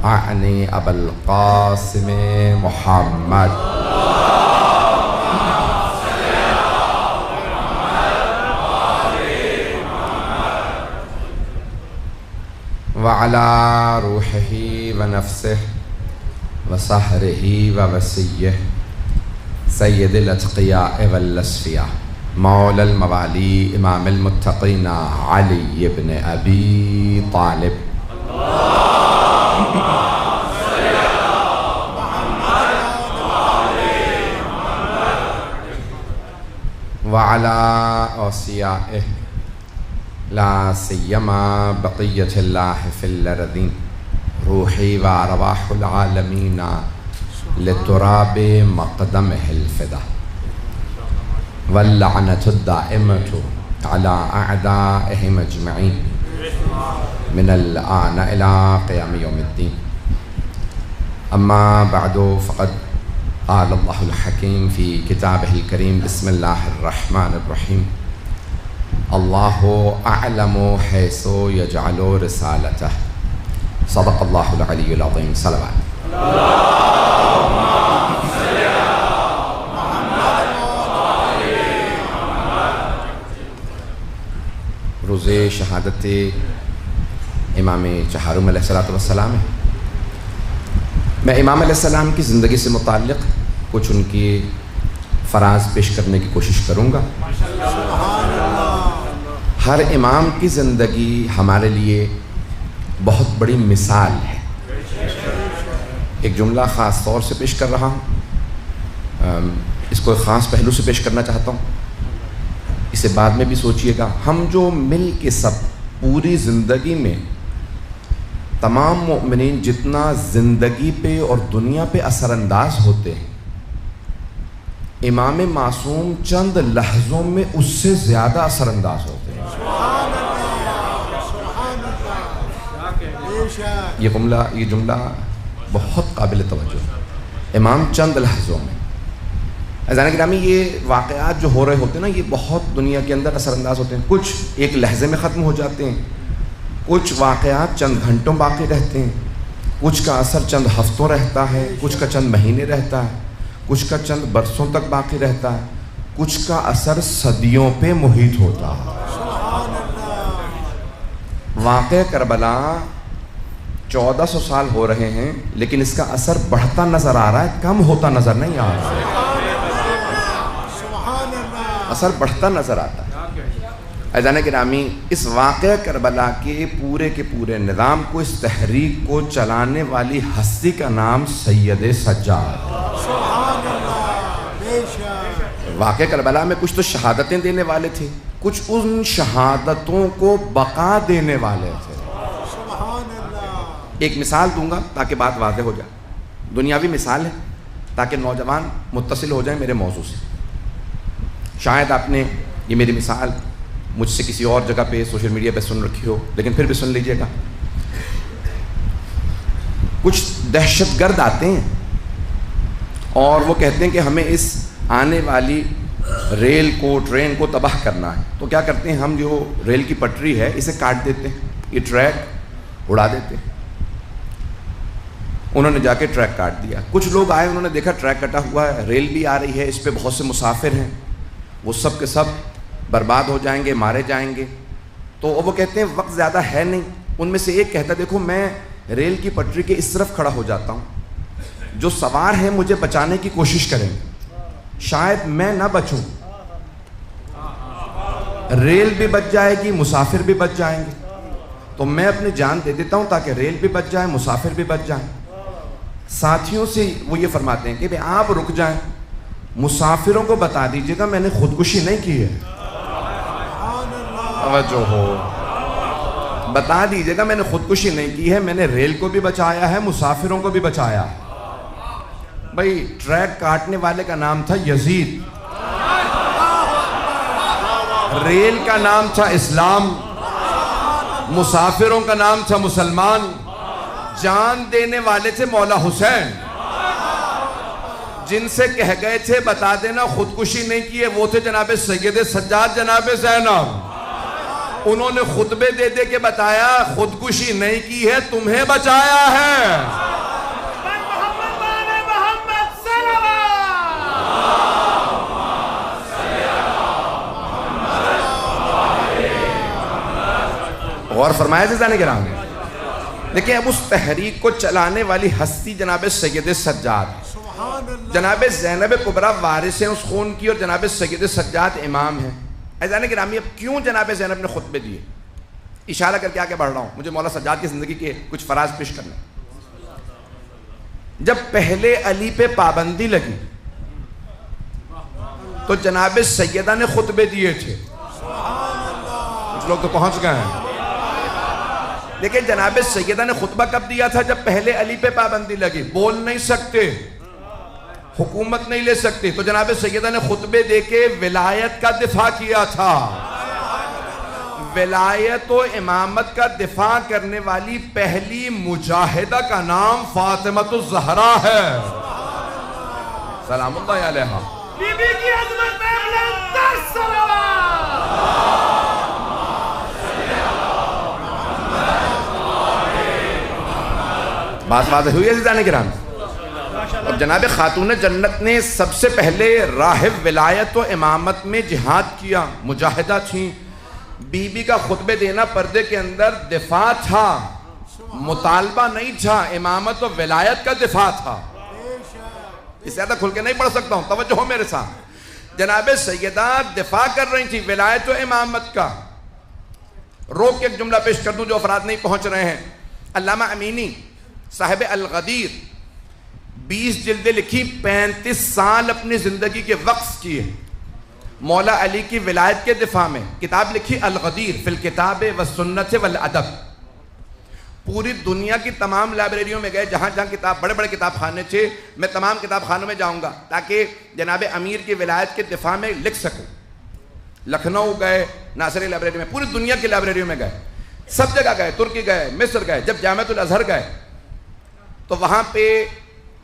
اعنی ابا القاسم محمد وعلى روحه ونفسه وسحره ووسيه سید الاتقیاء والاسفیاء مولا الموالی امام المتقین علی بن ابی طالب وعلى اوصیائه لا سیما بقیت اللہ فی الارضین روحی و ارواح العالمین لتراب مقدمه الفدا واللعنة الدائمة على أعدائهم أجمعين من الآن إلى قيام يوم الدين. أما بعد فقد قال الله الحكيم في كتابه الكريم بسم الله الرحمن الرحيم الله أعلم حيث يجعل رسالته صدق الله العلي العظيم. صلوات. روز شہادت امام چہارم علیہ السلام ہے. میں امام علیہ السلام کی زندگی سے متعلق کچھ ان کی فراز پیش کرنے کی کوشش کروں گا. ہر امام کی زندگی ہمارے لیے بہت بڑی مثال ہے. ایک جملہ خاص طور سے پیش کر رہا ہوں, اس کو ایک خاص پہلو سے پیش کرنا چاہتا ہوں, اسے بعد میں بھی سوچئے گا. ہم جو مل کے سب پوری زندگی میں تمام مومنین جتنا زندگی پہ اور دنیا پہ اثر انداز ہوتے ہیں, امام معصوم چند لحظوں میں اس سے زیادہ اثر انداز ہوتے ہیں. یہ جملہ بہت قابل توجہ ہے. امام چند لحظوں میں. عزیزان گرامی, یہ واقعات جو ہو رہے ہوتے ہیں نا, یہ بہت دنیا کے اندر اثر انداز ہوتے ہیں. کچھ ایک لحظے میں ختم ہو جاتے ہیں, کچھ واقعات چند گھنٹوں باقی رہتے ہیں, کچھ کا اثر چند ہفتوں رہتا ہے, کچھ کا چند مہینے رہتا ہے, کچھ کا چند برسوں تک باقی رہتا ہے, کچھ کا اثر صدیوں پہ محیط ہوتا ہے. واقعہ کربلا 1400 سال ہو رہے ہیں, لیکن اس کا اثر بڑھتا نظر آ رہا ہے, کم ہوتا نظر نہیں آ رہا ہے. اثر بڑھتا نظر آتا ہے. عزیزان گرامی, اس واقعہ کربلا کے پورے نظام کو, اس تحریک کو چلانے والی ہستی کا نام سید سجاد. واقعہ کربلا میں کچھ تو شہادتیں دینے والے تھے, کچھ ان شہادتوں کو بقا دینے والے تھے. ایک مثال دوں گا تاکہ بات واضح ہو جائے. دنیاوی مثال ہے تاکہ نوجوان متصل ہو جائیں میرے موضوع سے. شاید آپ نے یہ میری مثال مجھ سے کسی اور جگہ پہ سوشل میڈیا پہ سن رکھی ہو, لیکن پھر بھی سن لیجئے گا. کچھ دہشت گرد آتے ہیں اور وہ کہتے ہیں کہ ہمیں اس آنے والی ریل کو, ٹرین کو تباہ کرنا ہے. تو کیا کرتے ہیں, ہم جو ریل کی پٹری ہے اسے کاٹ دیتے ہیں, یہ ٹریک اڑا دیتے ہیں. انہوں نے جا کے ٹریک کاٹ دیا. کچھ لوگ آئے, انہوں نے دیکھا ٹریک کٹا ہوا ہے, ریل بھی آ رہی ہے, اس پہ بہت سے مسافر ہیں, وہ سب کے سب برباد ہو جائیں گے, مارے جائیں گے. تو وہ کہتے ہیں وقت زیادہ ہے نہیں. ان میں سے ایک کہتا ہے دیکھو میں ریل کی پٹری کے اس طرف کھڑا ہو جاتا ہوں, جو سوار ہیں مجھے بچانے کی کوشش کریں, شاید میں نہ بچوں, ریل بھی بچ جائے گی, مسافر بھی بچ جائیں گے, تو میں اپنی جان دے دیتا ہوں تاکہ ریل بھی بچ جائے, مسافر بھی بچ جائیں. ساتھیوں سے وہ یہ فرماتے ہیں کہ آپ رک جائیں, مسافروں کو بتا دیجئے گا میں نے خودکشی نہیں کی ہے. توجہ ہو, بتا دیجئے گا میں نے خودکشی نہیں کی ہے, میں نے ریل کو بھی بچایا ہے, مسافروں کو بھی بچایا ہے. بھئی ٹریک کاٹنے والے کا نام تھا یزید, ریل کا نام تھا اسلام, مسافروں کا نام تھا مسلمان, جان دینے والے تھے مولا حسین. جن سے کہہ گئے تھے بتا دینا خودکشی نہیں کی ہے, وہ تھے جناب سید سجاد, جناب زینب. انہوں نے خطبے دے دے کے بتایا خودکشی نہیں کی ہے، تمہیں بچایا ہے۔ غور فرمایا عزیزان کرام، لیکن اب اس تحریک کو چلانے والی ہستی جناب سید سجاد، جناب زینب کبریٰ وارث ہیں اس خون کی، اور جناب سید سجاد امام ہیں۔ عزیزان گرامی، اب کیوں جناب زینب نے خطبے دیے؟ اشارہ کر کے آگے بڑھ رہا ہوں، مجھے مولا سجاد کی زندگی کے کچھ فراز پیش کرنے۔ جب پہلے علی پہ پابندی لگی تو جناب سیدہ نے خطبے دیے تھے، کچھ لوگ تو پہنچ گئے ہیں، لیکن جناب سیدہ نے خطبہ کب دیا تھا؟ جب پہلے علی پہ پابندی لگی، بول نہیں سکتے، حکومت نہیں لے سکتے، تو جناب سیدہ نے خطبے دے کے ولایت کا دفاع کیا تھا۔ ولایت و امامت کا دفاع کرنے والی پہلی مجاہدہ کا نام فاطمہ الزہرا ہے، سلام اللہ علیہا۔ بی بی کی عظمت میں بلندتر صلوات۔ بات واضح ہوئی ہے عزیزان کرام؟ اب جناب خاتون جنت نے سب سے پہلے راہ ولایت و امامت میں جہاد کیا، مجاہدہ تھیں۔ بی بی کا خطبے دینا پردے کے اندر دفاع تھا، مطالبہ نہیں تھا، امامت و ولایت کا دفاع تھا۔ اس سے زیادہ کھل کے نہیں پڑھ سکتا ہوں، توجہ ہو میرے ساتھ۔ جناب سیدہ دفاع کر رہی تھی ولایت و امامت کا۔ روک کے ایک جملہ پیش کر دوں جو افراد نہیں پہنچ رہے ہیں۔ علامہ امینی صاحب الغدیر 20 جلدیں لکھی، 35 سال اپنی زندگی کے وقف کیے مولا علی کی ولایت کے دفاع میں۔ کتاب لکھی الغدیر فی الکتاب والسنت والادب۔ پوری دنیا کی تمام لائبریریوں میں گئے، جہاں جہاں کتاب بڑے بڑے کتاب خانے تھے، میں تمام کتاب خانوں میں جاؤں گا تاکہ جناب امیر کی ولایت کے دفاع میں لکھ سکوں۔ لکھنؤ گئے، ناصری لائبریری میں، پوری دنیا کی لائبریریوں میں گئے، سب جگہ گئے، ترکی گئے، مصر گئے۔ جب جامعۃ الازہر گئے تو وہاں پہ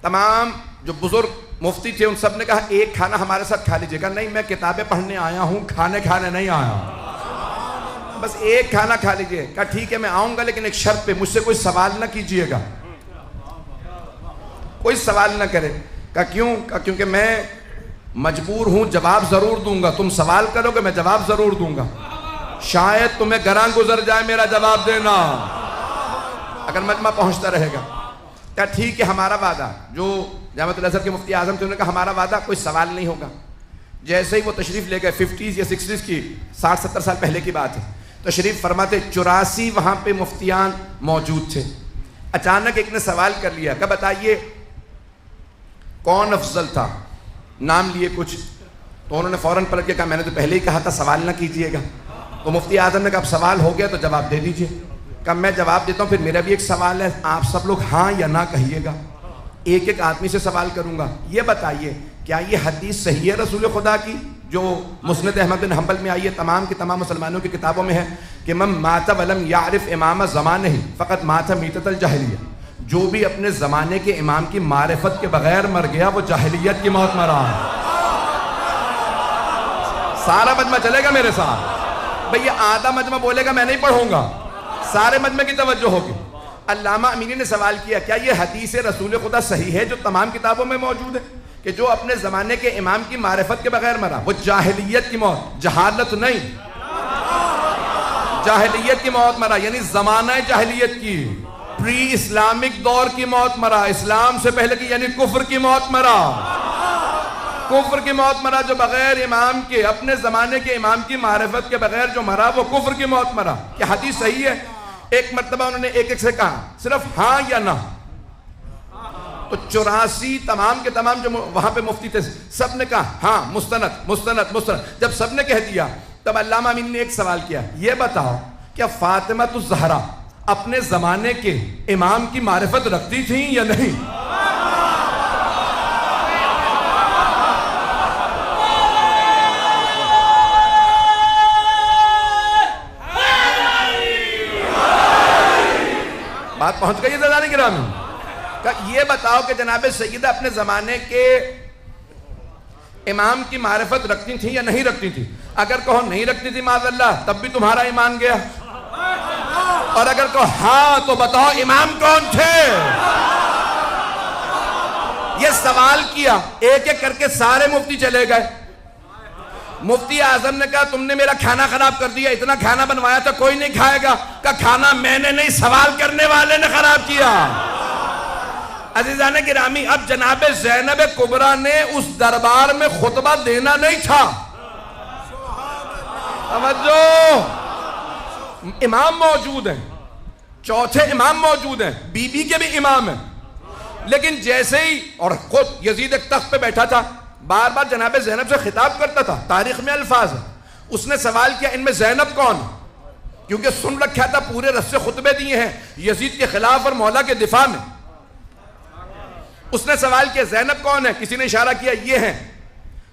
تمام جو بزرگ مفتی تھے ان سب نے کہا ایک کھانا ہمارے ساتھ کھا لیجیے گا۔ نہیں، میں کتابیں پڑھنے آیا ہوں، کھانے نہیں آیا، بس ایک کھانا کھا لیجیے۔ کہا ٹھیک ہے میں آؤں گا، لیکن ایک شرط پہ، مجھ سے کوئی سوال نہ کیجیے گا، کوئی سوال نہ کرے۔ کہا کیوں؟ کہا کیونکہ میں مجبور ہوں، جواب ضرور دوں گا، تم سوال کرو گے میں جواب ضرور دوں گا، شاید تمہیں گراں گزر جائے میرا جواب دینا اگر مجمع پہنچتا رہے گا۔ کہا ٹھیک ہے ہمارا وعدہ۔ جو جامعۃ الازہر کے مفتی اعظم تھے انہوں نے کہا ہمارا وعدہ، کوئی سوال نہیں ہوگا۔ جیسے ہی وہ تشریف لے گئے، 50s یا 60s کی، 60-70 سال پہلے کی بات ہے، تشریف فرماتے 84 وہاں پہ مفتیان موجود تھے۔ اچانک ایک نے سوال کر لیا کہ بتائیے کون افضل تھا؟ نام لیے کچھ، تو انہوں نے فوراً پلٹ کے کہا میں نے تو پہلے ہی کہا تھا سوال نہ کیجیے گا۔ تو مفتی اعظم نے کہا اب سوال ہو گیا تو جواب دے دیجیے۔ کہا میں جواب دیتا ہوں، پھر میرا بھی ایک سوال ہے، آپ سب لوگ ہاں یا نہ کہیے گا۔ ایک ایک آدمی سے سوال کروں گا، یہ بتائیے کیا یہ حدیث صحیح ہے رسول خدا کی جو مسند احمد بن حنبل میں آئی ہے، تمام کی تمام مسلمانوں کی کتابوں میں ہے کہ من مات ولم یعرف امام زمانہ فقط مات میتۃ الجاہلیہ، جو بھی اپنے زمانے کے امام کی معرفت کے بغیر مر گیا وہ جاہلیت کی موت مرا۔ سارا مجمع چلے گا میرے ساتھ؟ بھئی یہ آدھا مجمع بولے گا میں نہیں پڑھوں گا، سارے مجمع کی توجہ ہوگی۔ علامہ امینی نے سوال کیا کیا یہ حدیث رسول خدا صحیح ہے جو تمام کتابوں میں موجود ہے کہ جو اپنے زمانے کے امام کی معرفت کے بغیر مرا وہ جاہلیت کی موت، جہالت نہیں، جاہلیت کی موت مرا، یعنی زمانہ جاہلیت کی، پری اسلامک دور کی موت مرا، اسلام سے پہلے کی، یعنی کفر کی موت مرا، کفر کی موت مرا، جو بغیر امام کے، اپنے زمانے کے امام کی معرفت کے بغیر جو مرا وہ کفر کی موت مرا۔ کیا حدیث صحیح ہے؟ ایک مرتبہ انہوں نے ایک ایک سے کہا صرف ہاں یا نہ، تو 84 تمام کے تمام جو وہاں پہ مفتی تھے سب نے کہا ہاں، مستند مستند مستند۔ جب سب نے کہہ دیا تب علامہ امین نے ایک سوال کیا، یہ بتاؤ کیا فاطمہ الزہرا اپنے زمانے کے امام کی معرفت رکھتی تھیں یا نہیں؟ بات پہنچ گئی عزیزان گرامی؟ کہ یہ بتاؤ کہ جناب سیدہ اپنے زمانے کے امام کی معرفت رکھتی تھیں یا نہیں رکھتی تھیں؟ اگر کہو نہیں رکھتی تھی معاذ اللہ تب بھی تمہارا ایمان گیا، اور اگر کہو ہاں تو بتاؤ امام کون تھے؟ یہ سوال کیا، ایک ایک کر کے سارے مفتی چلے گئے۔ مفتی اعظم نے کہا تم نے میرا کھانا خراب کر دیا، اتنا کھانا بنوایا تھا کوئی نہیں کھائے گا، کہا کھانا میں نے نہیں سوال کرنے والے نے خراب کیا۔ عزیزان گرامی، اب جناب زینب کبریٰ نے اس دربار میں خطبہ دینا نہیں تھا۔ توجہ، امام موجود ہیں، چوتھے امام موجود ہیں، بی بی کے بھی امام ہیں، لیکن جیسے ہی، اور خود یزید ایک تخت پہ بیٹھا تھا، بار بار جناب زینب سے خطاب کرتا تھا، تاریخ میں الفاظ ہیں۔ اس نے سوال کیا ان میں زینب کون؟ کیونکہ سن رکھا تھا پورے رسے خطبے دیے ہیں یزید کے خلاف اور مولا کے دفاع میں۔ اس نے سوال کیا زینب کون ہے؟ کسی نے اشارہ کیا یہ ہیں۔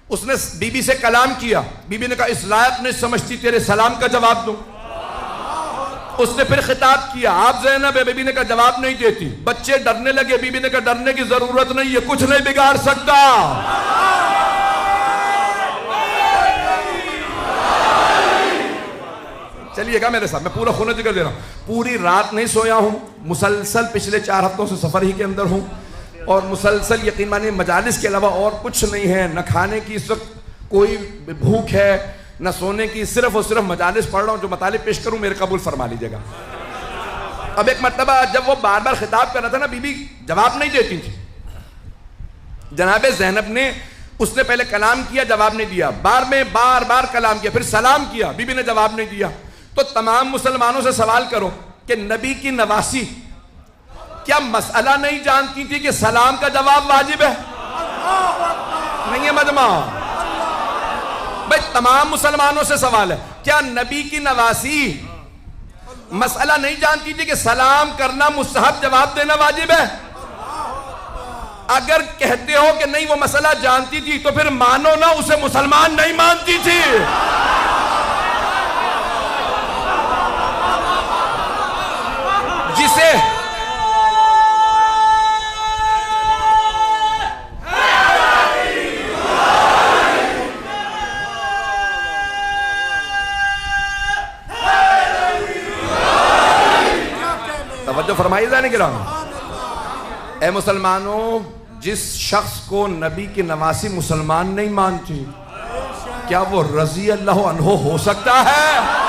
اس نے بی بی سے کلام کیا، بی بی نے کہا اس لائق نہیں سمجھتی تیرے سلام کا جواب دوں۔ اس نے پھر خطاب کیا آپ زینب ہے، بی بی نے کہا جواب نہیں دیتی۔ بچے ڈرنے لگے، بی بی نے کہا ڈرنے کی ضرورت نہیں ہے، کچھ نہیں بگاڑ سکتا۔ چلیے گا میرے ساتھ، میں پورا خونہ ذکر دے رہا ہوں۔ پوری رات نہیں سویا ہوں، مسلسل پچھلے 4 ہفتوں سے سفر ہی کے اندر ہوں، اور مسلسل یقین مانیے مجالس کے علاوہ اور کچھ نہیں ہے، نہ کھانے کی اس وقت کوئی بھوک ہے نہ سونے کی، صرف اور صرف مجالس پڑھ رہا ہوں۔ جو مطالب پیش کروں میرے قبول فرما لیجئے گا۔ اب ایک مرتبہ جب وہ بار بار خطاب کر رہا تھا نا، بی بی جواب نہیں دیتی تھی۔ جناب زینب نے، اس نے پہلے کلام کیا، جواب نہیں دیا، بار بار کلام کیا، پھر سلام کیا، بی بی نے جواب نہیں دیا۔ تو تمام مسلمانوں سے سوال کرو کہ نبی کی نواسی کیا مسئلہ نہیں جانتی تھی کہ سلام کا جواب واجب ہے؟ نہیں ہے مجمع؟ بھئی تمام مسلمانوں سے سوال ہے، کیا نبی کی نواسی مسئلہ نہیں جانتی تھی کہ سلام کرنا مستحب، جواب دینا واجب ہے؟ اگر کہتے ہو کہ نہیں وہ مسئلہ جانتی تھی تو پھر مانو نہ اسے مسلمان نہیں مانتی تھی۔ جسے توجہ فرمائی جانے کے رہا، اے مسلمانوں، جس شخص کو نبی کی نواسی مسلمان نہیں مانتی، کیا وہ رضی اللہ عنہ ہو سکتا ہے؟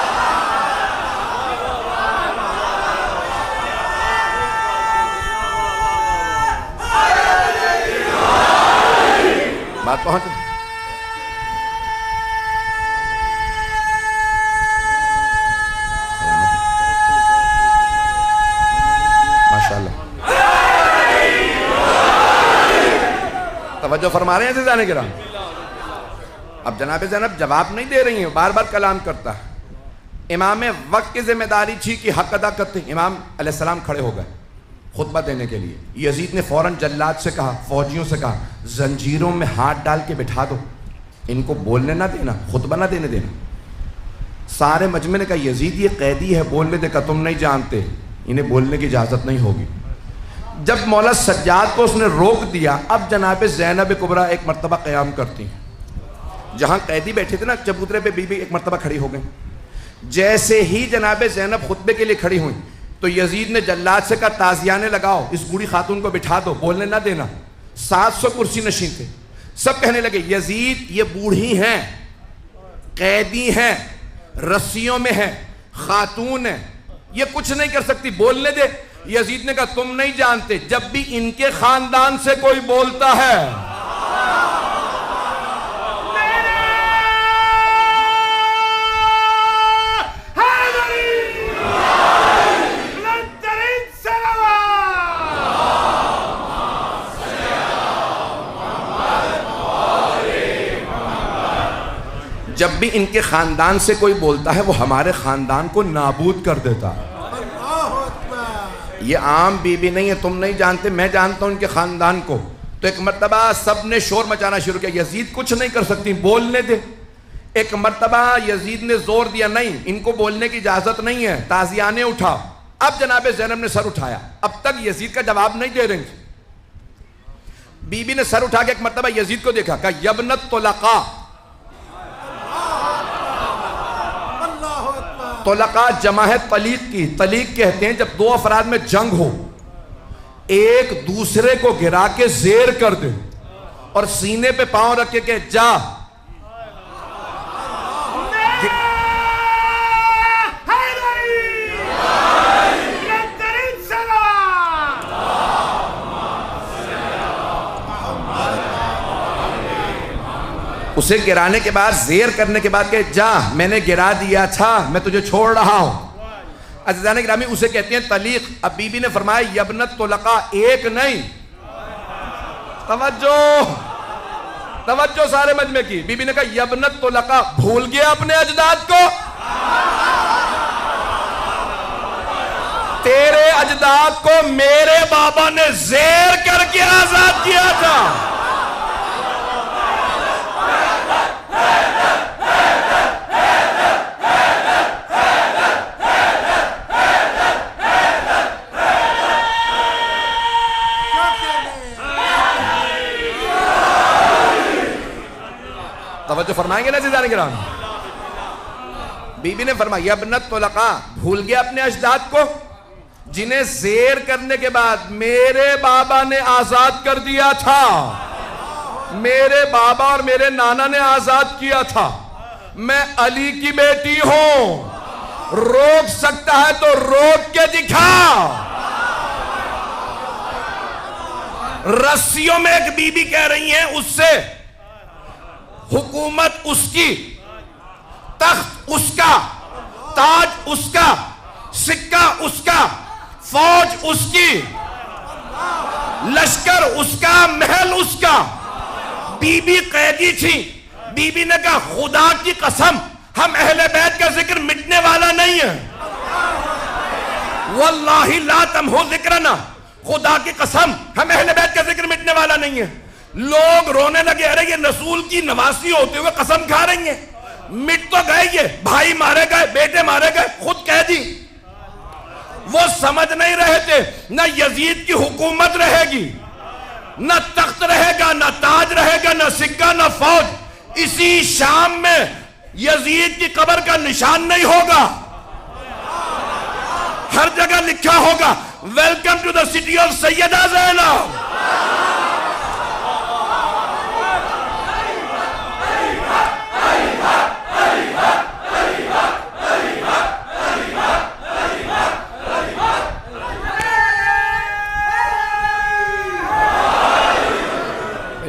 بات پہنچ ماشاءاللہ، توجہ فرما رہے ہیں عزیزان کرام۔ اب جناب زینب جواب نہیں دے رہی ہیں، بار بار کلام کرتا ہے۔ امام وقت کی ذمہ داری تھی کہ حق ادا کرتے، امام علیہ السلام کھڑے ہو گئے خطبہ دینے کے لیے۔ یزید نے فوراً جلاد سے کہا، فوجیوں سے کہا زنجیروں میں ہاتھ ڈال کے بٹھا دو، ان کو بولنے نہ دینا، خطبہ نہ دینے دینا۔ سارے مجمع نے کہا یزید یہ قیدی ہے، بولنے دے، کہا تم نہیں جانتے انہیں بولنے کی اجازت نہیں ہوگی۔ جب مولا سجاد کو اس نے روک دیا، اب جناب زینب کبریٰ ایک مرتبہ قیام کرتی ہیں۔ جہاں قیدی بیٹھے تھے نا چبوترے پہ، بی بی ایک مرتبہ کھڑی ہو گئی۔ جیسے ہی جناب زینب خطبے کے لیے کھڑی ہوئی تو یزید نے جلاد سے کہا تازیانے لگاؤ، اس بوڑھی خاتون کو بٹھا دو، بولنے نہ دینا۔ 700 کرسی نشین تھے، سب کہنے لگے یزید یہ بوڑھی ہیں، قیدی ہیں، رسیوں میں ہیں، خاتون ہیں، یہ کچھ نہیں کر سکتی، بولنے دے۔ یزید نے کہا تم نہیں جانتے، جب بھی ان کے خاندان سے کوئی بولتا ہے جب بھی ان کے خاندان سے کوئی بولتا ہے وہ ہمارے خاندان کو نابود کر دیتا ہے۔ یہ عام بی بی نہیں ہے، تم نہیں جانتے، میں جانتا ہوں ان کے خاندان کو۔ تو ایک مرتبہ سب نے شور مچانا شروع کیا، یزید کچھ نہیں کر سکتی، بولنے دے۔ ایک مرتبہ یزید نے زور دیا، نہیں ان کو بولنے کی اجازت نہیں ہے، تازیانے اٹھا۔ اب جناب زینب نے سر اٹھایا، اب تک یزید کا جواب نہیں دے رہی تھی۔ بی بی نے سر اٹھا کے ایک مرتبہ یزید کو دیکھا، کہا یبنت طلقاء، طلقہ جمع ہے طلیق کی. طلیق کہتے ہیں جب دو افراد میں جنگ ہو، ایک دوسرے کو گرا کے زیر کر دے اور سینے پہ پاؤں رکھ کے جا. اسے گرانے کے بعد، زیر کرنے کے بعد کہ جا، میں نے گرا دیا تھا، میں تجھے چھوڑ رہا ہوں. عزیزان گرامی، اسے کہتے ہیں طلیق. اب بی بی نے فرمایا یبنت طلقہ، ایک نہیں، توجہ سارے مجمع کی. بی بی نے کہا یبنت طلقہ، بھول گیا اپنے اجداد کو؟ تیرے اجداد کو میرے بابا نے زیر کر کے آزاد کیا تھا. توجہ فرمائیں گے نا عزیزان کرام؟ بی بی نے فرمایا ابنت طلقہ، بھول گیا اپنے اجداد کو جنہیں زیر کرنے کے بعد میرے بابا نے آزاد کر دیا تھا. میرے بابا اور میرے نانا نے آزاد کیا تھا. میں علی کی بیٹی ہوں، روک سکتا ہے تو روک کے دکھا. رسیوں میں ایک بی بی کہہ رہی ہیں اس سے حکومت اس کی، تخت اس کا، تاج اس کا، سکہ اس کا، فوج اس کی، لشکر اس کا، محل اس کا. بی بی قیدی تھی. بی بی نے کہا خدا کی قسم ہم اہل بیت کا ذکر مٹنے والا نہیں ہے. واللہ لا تمحو ذکرنا، خدا کی قسم ہم اہل بیت کا ذکر مٹنے والا نہیں ہے. لوگ رونے لگے، ارے یہ رسول کی نواسی ہوتے ہوئے قسم کھا رہی ہیں. مٹ تو گئے، یہ بھائی مارے گئے، بیٹے مارے گئے، خود قیدی. وہ سمجھ نہیں رہے تھے نہ یزید کی حکومت رہے گی، نہ تخت رہے گا، نہ تاج رہے گا، نہ سکہ، نہ فوج. اسی شام میں یزید کی قبر کا نشان نہیں ہوگا. ہر جگہ لکھا ہوگا welcome to the city of Syeda Zainab.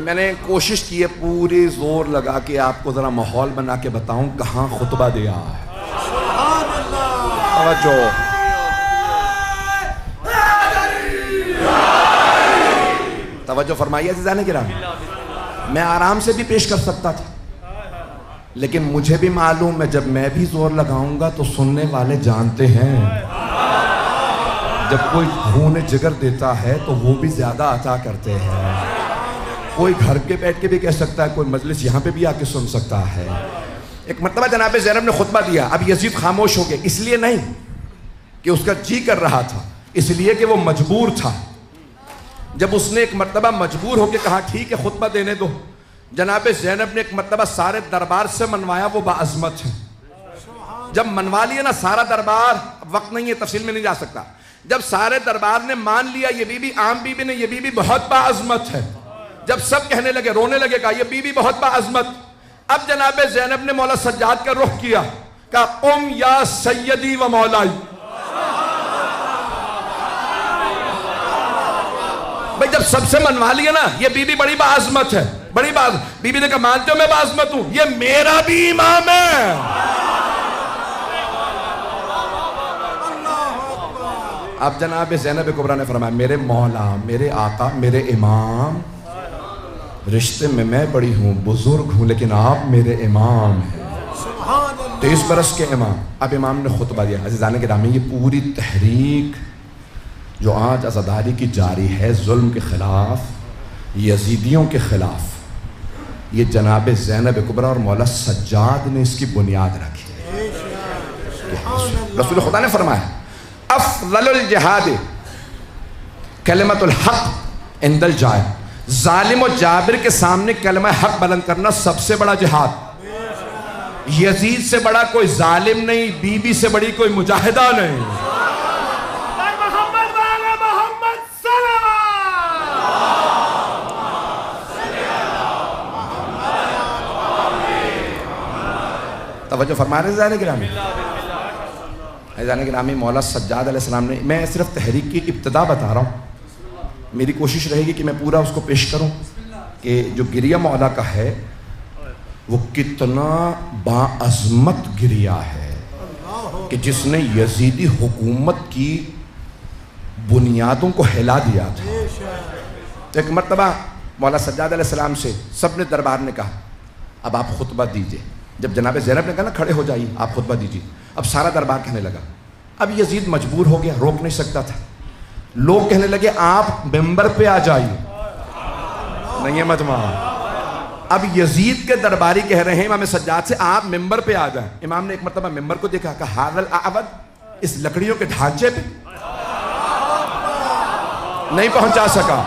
میں نے کوشش کی ہے پوری زور لگا کے آپ کو ذرا ماحول بنا کے بتاؤں کہاں خطبہ دیا ہے. توجہ فرمائیے عزیزان کرام. میں آرام سے بھی پیش کر سکتا تھا، لیکن مجھے بھی معلوم ہے جب میں بھی زور لگاؤں گا تو سننے والے جانتے ہیں جب کوئی خون جگر دیتا ہے تو وہ بھی زیادہ عطا کرتے ہیں. کوئی گھر کے بیٹھ کے بھی کہہ سکتا ہے، کوئی مجلس یہاں پہ بھی آ کے سن سکتا ہے. ایک مرتبہ جناب زینب نے خطبہ دیا. اب یزید خاموش ہو گیا، اس لیے نہیں کہ اس کا جی کر رہا تھا، اس لیے کہ وہ مجبور تھا. جب اس نے ایک مرتبہ مجبور ہو کے کہا ٹھیک ہے خطبہ دینے دو، جناب زینب نے ایک مرتبہ سارے دربار سے منوایا. وہ باعظمت ہے. جب منوا لیا نا سارا دربار، وقت نہیں ہے تفصیل میں نہیں جا سکتا، جب سارے دربار نے مان لیا یہ بی بی عام بی بی نے، یہ بی بی بہت باعظمت ہے. جب سب کہنے لگے، رونے لگے، کہا یہ بی بی بہت باعظمت. اب جناب زینب نے مولا سجاد کا رخ کیا، کہا قم یا سیدی و مولائی. بھئی جب سب سے منوا لیا نا یہ بی بی بڑی باعظمت ہے، بڑی باعظمت. بی بی نے کہا مانتے ہو میں باعظمت ہوں، یہ میرا بھی امام ہے. اب جناب زینب کبریٰ نے فرمایا میرے مولا، میرے آقا، میرے امام، رشتے میں بڑی ہوں، بزرگ ہوں، لیکن آپ میرے امام ہیں، 23 برس کے امام. اب امام نے خطبہ دیا. عزیزان گرامی، یہ پوری تحریک جو آج عزاداری کی جاری ہے ظلم کے خلاف، یزیدیوں کے خلاف، یہ جناب زینب کبریٰ اور مولا سجاد نے اس کی بنیاد رکھی. رسول خدا نے فرمایا افضل الجہاد کلمۃ الحق عند الجائر. ظالم و جابر کے سامنے کلمہ حق بلند کرنا سب سے بڑا جہاد. یزید سے بڑا کوئی ظالم نہیں، بی بی سے بڑی کوئی مجاہدہ نہیں۔ محمد والا محمد صلوات۔ توجہ فرما رہے ہیں عزیزان گرامی؟ عزیزان گرامی، مولا سجاد علیہ السلام نے، میں صرف تحریک کی ابتدا بتا رہا ہوں، میری کوشش رہے گی کہ میں پورا اس کو پیش کروں کہ جو گریہ مولا کا ہے وہ کتنا باعظمت گریہ ہے کہ جس نے یزیدی حکومت کی بنیادوں کو ہلا دیا تھا۔ ایک مرتبہ مولا سجاد علیہ السلام سے سب نے دربار نے کہا اب آپ خطبہ دیجئے۔ جب جناب زینب نے کہا نا کھڑے ہو جائیے آپ خطبہ دیجئے، اب سارا دربار کہنے لگا۔ اب یزید مجبور ہو گیا، روک نہیں سکتا تھا۔ لوگ کہنے لگے آپ ممبر پہ آ جائیے، نہیں ہے مجمع۔ اب یزید کے درباری کہہ رہے ہیں امام سجاد سے آپ ممبر پہ آ جائیں۔ امام نے ایک مرتبہ ممبر کو دیکھا، کہا ہاذا الاعود، اس لکڑیوں کے ڈھانچے پہ نہیں پہنچا سکا۔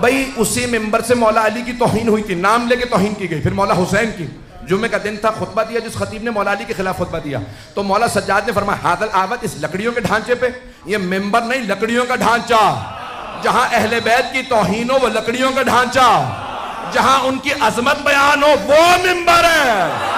بھئی اسی ممبر سے مولا علی کی توہین ہوئی تھی، نام لے کے توہین کی گئی، پھر مولا حسین کی۔ جمعہ کا دن تھا، خطبہ دیا جس خطیب نے مولا علی کے خلاف خطبہ دیا، تو مولا سجاد نے فرمایا ہاذا الاعود، اس لکڑیوں کے ڈھانچے پہ، یہ ممبر نہیں لکڑیوں کا ڈھانچہ، جہاں اہل بیت کی توہین ہو وہ لکڑیوں کا ڈھانچہ، جہاں ان کی عظمت بیان ہو وہ ممبر ہے۔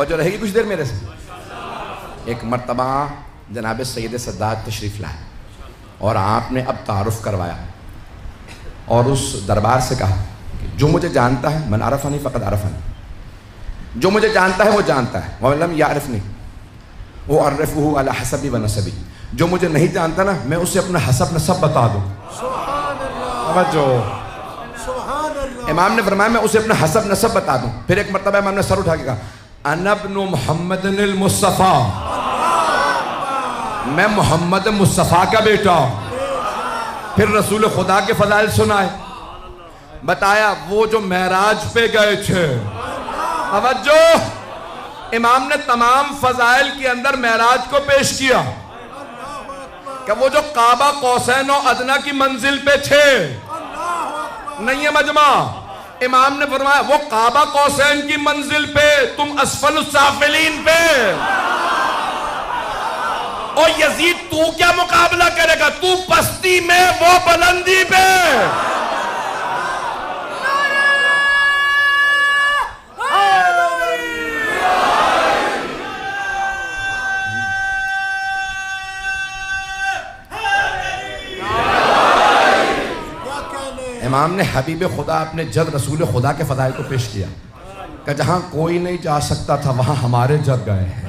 جو رہے گی کچھ دیر میرے سے۔ ایک مرتبہ جناب سید سداد تشریف لائے اور آپ نے اب تعارف کروایا اور اس دربار سے کہا کہ جو مجھے جانتا ہے من عرفنی فقد عرفنی، جو مجھے جانتا ہے وہ جانتا ہے، ومن لم یعرفنی اعرفہ علی حسبی و نسبی، جو مجھے نہیں جانتا نا میں اسے اپنا حسب نسب بتا دوں۔ امام نے فرمایا میں اسے اپنا حسب نسب بتا دوں۔ پھر ایک مرتبہ امام نے سر اٹھا کے کہا انا ابن محمد المصطفیٰ، میں محمد مصطفیٰ کا بیٹا۔ پھر رسول خدا کے فضائل سنائے، بتایا وہ جو معراج پہ گئے تھے۔ توجہ، امام نے تمام فضائل کے اندر معراج کو پیش کیا کہ وہ جو کعبہ قوسین و ادنیٰ کی منزل پہ تھے، نہیں ہے مجمع، امام نے فرمایا وہ کعبہ قوسین کی منزل پہ، تم اسفل السافلین پہ۔ اور یزید تو کیا مقابلہ کرے گا، تو پستی میں وہ بلندی پہ۔ امام نے حبیب خدا اپنے جد رسول خدا کے فضائل کو پیش کیا کہ جہاں کوئی نہیں جا سکتا تھا وہاں ہمارے جد گئے ہیں۔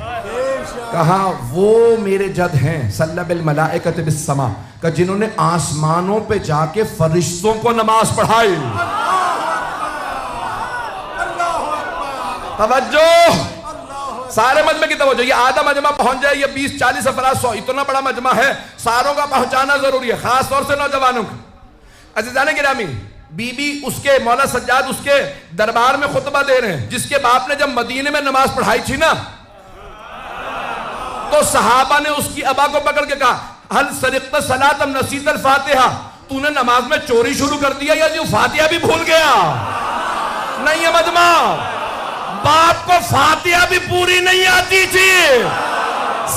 کہا وہ میرے جد ہیں صلی بالملائکۃ بالسماء، کہ جنہوں نے آسمانوں پہ جا کے فرشتوں کو نماز پڑھائی۔ توجہ، سارے مجمع کی توجہ، یہ آدھا مجمع پہنچ جائے، یہ 20-40 افراد 100 اتنا بڑا مجمع ہے، ساروں کا پہنچانا ضروری ہے، خاص طور سے نوجوانوں کا۔ عزیزان گرامی، بی بی اس کے مولا سجاد اس کے دربار میں خطبہ دے رہے ہیں، جس کے باپ نے جب مدینے میں نماز پڑھائی تھی نا تو صحابہ نے اس کی ابا کو پکڑ کے کہا ہل سرقت صلاۃ ام نسیت الفاتحہ، تو نے نماز میں چوری شروع کر دیا یا جو فاتحہ بھی بھول گیا؟ نہیں ہے مجمع، باپ کو فاتحہ بھی پوری نہیں آتی تھی،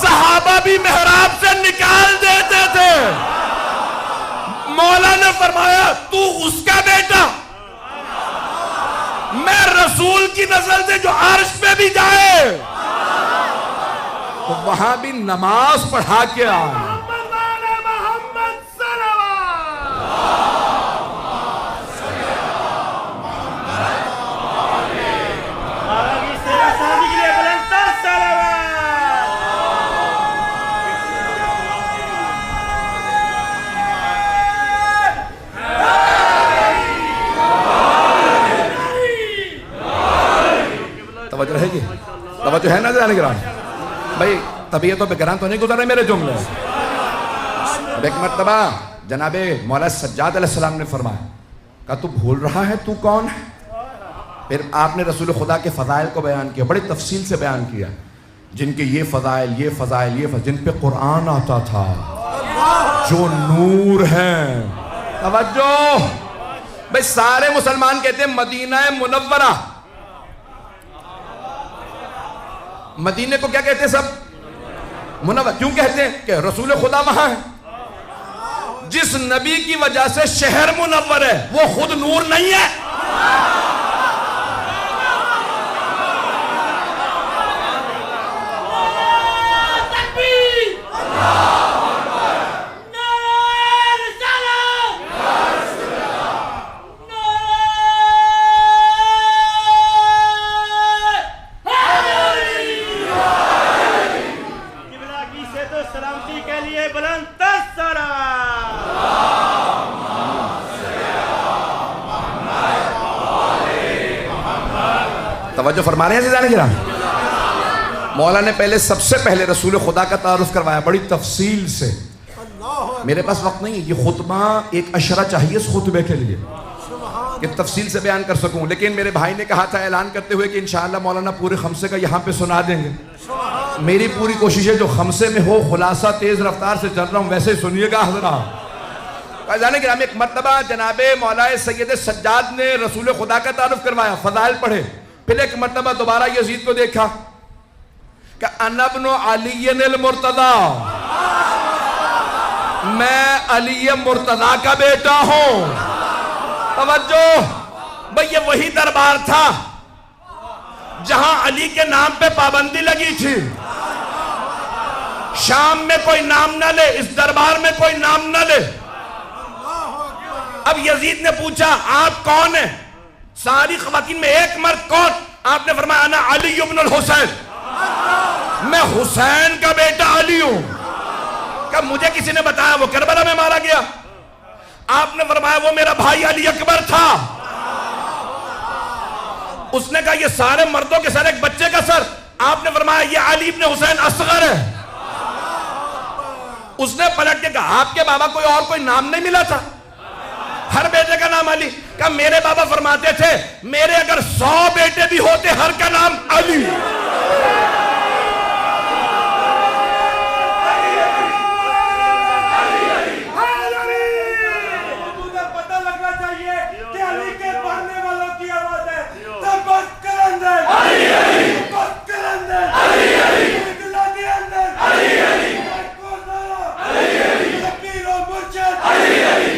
صحابہ بھی محراب سے نکال دیتے تھے۔ مولا نے فرمایا تو اس کا بیٹا، میں رسول کی نزل سے جو عرش پہ بھی جائے تو وہاں بھی نماز پڑھا کے آئے۔ توجہ رہے گی؟ توجہ ہے نا جانے گرام؟ بھائی طبیعتوں پہ گراں تو نہیں گزر رہے میرے جملے. ایک مرتبہ جناب مولا سجاد علیہ السلام نے فرمایا کہ تو بھول رہا ہے تو کون ہے؟ پھر آپ نے رسول خدا کے فضائل کو بیان کیا, بڑی تفصیل سے بیان کیا, جن کے یہ فضائل یہ فضائل یہ فضائل, جن پہ قرآن آتا تھا, جو نور ہیں. توجہ بھئی, سارے مسلمان کہتے ہیں مدینہ منورہ. مدینہ کو کیا کہتے ہیں سب؟ منور. کیوں کہتے ہیں؟ کہ رسول خدا وہاں ہے. جس نبی کی وجہ سے شہر منور ہے وہ خود نور نہیں ہے. توجہ فرما رہے ہیں عزیزان کرام. مولا نے سب سے پہلے رسول خدا کا تعارف کروایا بڑی تفصیل سے. میرے پاس وقت نہیں ہے, یہ خطبہ ایک اشرہ چاہیے اس خطبے کے لیے کہ تفصیل سے بیان کر سکوں, لیکن میرے بھائی نے کہا تھا اعلان کرتے ہوئے کہ انشاءاللہ مولانا پورے خمسے کا یہاں پہ سنا دیں گے. میری پوری کوشش ہے جو خمسے میں ہو خلاصہ تیز رفتار سے چل رہا ہوں ویسے سنیے گا حضرات. عزیزان کرام, ایک مرتبہ جناب مولا سید سجاد نے رسول خدا کا تعارف کروایا, فضائل پڑھے. پھر ایک مرتبہ دوبارہ یزید کو دیکھا کہ انا ابن علی المرتضی, میں علی مرتضی کا بیٹا ہوں. توجہ بھئی, یہ وہی دربار تھا جہاں علی کے نام پہ پابندی لگی تھی. شام میں کوئی نام نہ لے, اس دربار میں کوئی نام نہ لے. اب یزید نے پوچھا آپ کون ہیں؟ ساری خواتین میں ایک مرد کون؟ آپ نے فرمایا انا علی ابن الحسین, میں حسین کا بیٹا علی ہوں. کہ مجھے کسی نے بتایا وہ کربلا میں مارا گیا. آپ نے فرمایا وہ میرا بھائی علی اکبر تھا. اس نے کہا یہ سارے مردوں کے سر ایک بچے کا سر. آپ نے فرمایا یہ علی ابن حسین اصغر ہے. اس نے پلٹ کے کہا آپ کے بابا کوئی اور کوئی نام نہیں ملا تھا؟ ہر بیٹے کا نام علی. کہ میرے بابا فرماتے تھے میرے اگر 100 بیٹے بھی ہوتے ہر کا نام علی. پتہ لگنا چاہیے کہ علی کے پڑھنے والوں کی آواز ہے تبت کرندر علی علی, تبت کرندر علی علی, اطلاع کے اندر علی علی, علی علی, فقیر و مرشد علی علی.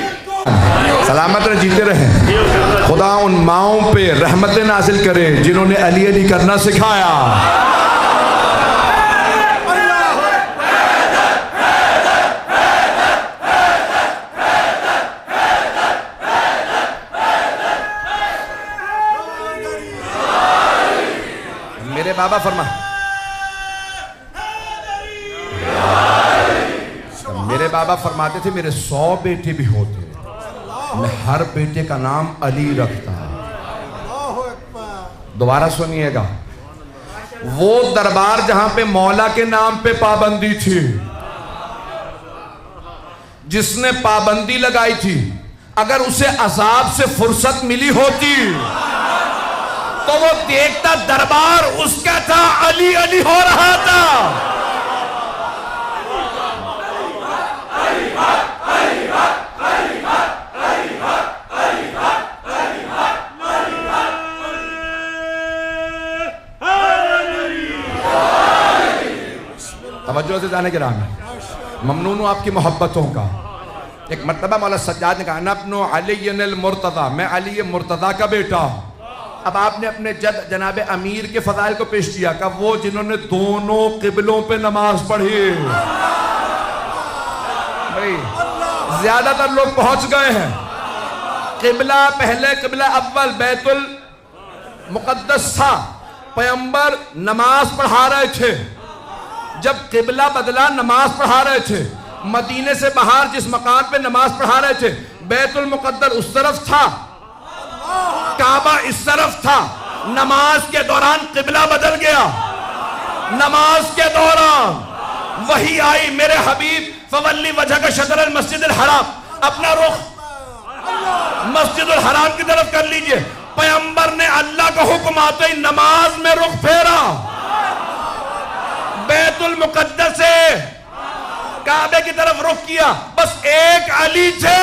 سلامت رہے, جیتے رہیں. خدا ان ماؤں پہ رحمت نازل کرے جنہوں نے علی علی کرنا سکھایا. میرے بابا میرے بابا فرماتے تھے میرے 100 بیٹے بھی ہوتے میں ہر بیٹے کا نام علی رکھتا. دوبارہ سنیے گا, وہ دربار جہاں پہ مولا کے نام پہ پابندی تھی, جس نے پابندی لگائی تھی, اگر اسے عذاب سے فرصت ملی ہوتی تو وہ دیکھتا دربار اس کا تھا, علی علی ہو رہا تھا. توجہ سے جانے کے رہا میں ممنون ہوں آپ کی محبتوں کا. ایک مرتبہ مولا سجاد نے کہا انا ابن علی المرتضی, میں علی مرتضی کا بیٹا ہوں. اب آپ نے اپنے جد جناب امیر کے فضائل کو پیش کیا کہ وہ جنہوں نے دونوں قبلوں پہ نماز پڑھی. بھئی زیادہ تر لوگ پہنچ گئے ہیں. قبلہ پہلے قبلہ اول بیت المقدس تھا, پیغمبر نماز پڑھا رہے تھے. جب قبلہ بدلا نماز پڑھا رہے تھے. مدینے سے باہر جس مقام پہ نماز پڑھا رہے تھے بیت المقدس اس طرف تھا, کعبہ اس طرف تھا. نماز کے دوران قبلہ بدل گیا. نماز کے دوران وحی آئی میرے حبیب فولی وجہ کا شطر المسجد الحرام، اپنا رخ مسجد الحرام کی طرف کر لیجئے. پیغمبر نے اللہ کا حکم آتے ہی نماز میں رخ پھیرا، بیت المقدس سے کعبے کی طرف رخ کیا. بس ایک علی تھے،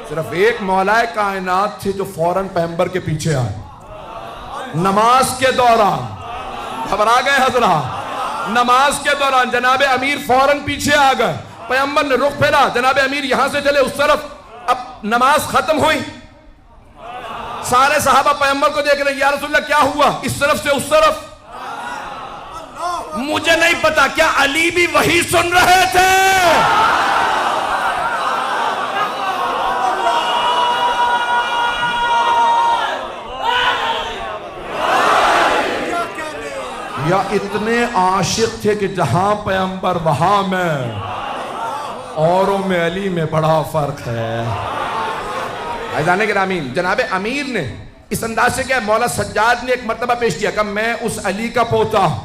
صرف ایک مولا کائنات تھے جو فوراً پیغمبر کے پیچھے آئے. نماز کے دوران گھبرا گئے حضرات، نماز کے دوران جناب امیر فوراً پیچھے آ گئے. پیغمبر نے رخ پھیرا، جناب امیر یہاں سے چلے اس طرف. اب نماز ختم ہوئی، سارے صحابہ پیغمبر کو دیکھ رہے ہیں، یا رسول اللہ کیا ہوا؟ اس طرف سے اس طرف. مجھے نہیں پتا کیا علی بھی وہی سن رہے تھے؟ یا اتنے عاشق تھے کہ جہاں پیغمبر وہاں میں، اوروں میں علی میں بڑا فرق ہے. عزیزان گرامی، جناب امیر نے اس انداز سے کیا، مولا سجاد نے ایک مرتبہ پیش کیا کہ میں اس علی کا پوتا ہوں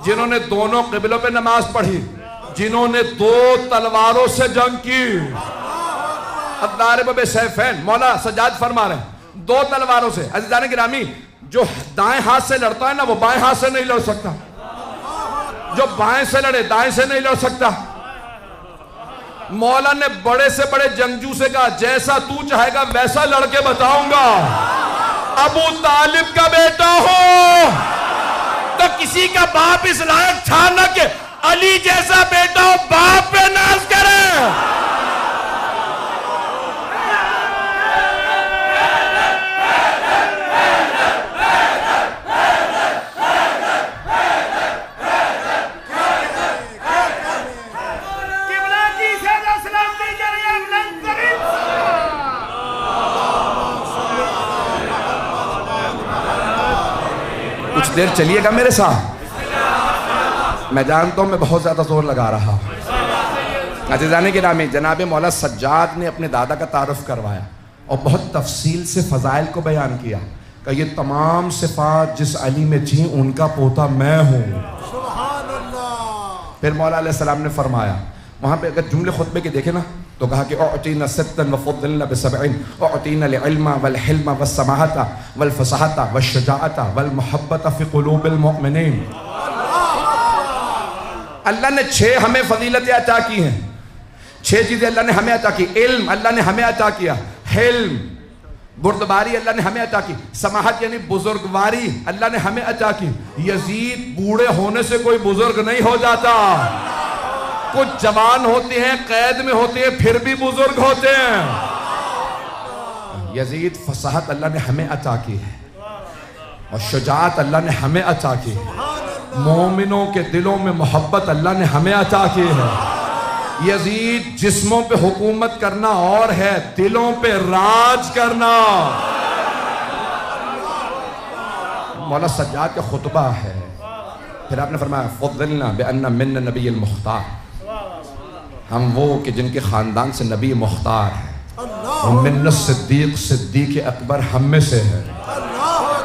جنہوں نے دونوں قبلوں پہ نماز پڑھی، جنہوں نے 2 تلواروں سے جنگ کی. الضارب بسیفین، مولا سجاد فرما رہے ہیں 2 تلواروں سے. عزیزان گرامی، جو دائیں ہاتھ سے لڑتا ہے نا وہ بائیں ہاتھ سے نہیں لڑ سکتا، جو بائیں سے لڑے دائیں سے نہیں لڑ سکتا. مولا نے بڑے سے بڑے جنگجو سے کہا جیسا تو چاہے گا ویسا لڑ کے بتاؤں گا. ابو طالب کا بیٹا ہو تو کسی کا باپ اس لائق تھا نہ کہ علی جیسا بیٹا ہو باپ پہ ناز کرے. دیر چلیے گا میرے ساتھ، میں جانتا ہوں میں بہت زیادہ زور لگا رہا ہوں. عزیزان گرامی، جناب مولا سجاد نے اپنے دادا کا تعارف کروایا اور بہت تفصیل سے فضائل کو بیان کیا کہ یہ تمام صفات جس علی میں تھیں ان کا پوتا میں ہوں. پھر مولا علیہ السلام نے فرمایا، وہاں پہ اگر جملے خطبے کے دیکھیں نا تو کہا کہ اعطینا ستا وفضلنا بسبعین، اعطینا العلم والحلم والسماحت والفصاحت والشجاعت والمحبت فی قلوب المؤمنین. اللہ نے 6 ہمیں فضیلتیں عطا کی ہیں، 6 چیزیں اللہ نے ہمیں عطا کی. علم اللہ نے ہمیں عطا کیا، حلم بردباری اللہ نے ہمیں عطا کی، سماحت یعنی بزرگواری اللہ نے ہمیں عطا کی. یزید بوڑھے ہونے سے کوئی بزرگ نہیں ہو جاتا، کچھ جوان ہوتے ہیں قید میں ہوتے ہیں پھر بھی بزرگ ہوتے ہیں. یزید فصاحت اللہ نے ہمیں عطا کی ہے اور شجاعت اللہ نے ہمیں عطا کی ہے. مومنوں کے دلوں میں محبت اللہ نے ہمیں عطا کی ہے. یزید جسموں پہ حکومت کرنا اور ہے، دلوں پہ راج کرنا. مولا سجاد کا خطبہ ہے. پھر آپ نے فرمایا فضلنا بأن من نبی المختار، ہم وہ کہ جن کے خاندان سے نبی مختار ہے. ومن الصدیق صدیق اکبر ہم میں سے ہے،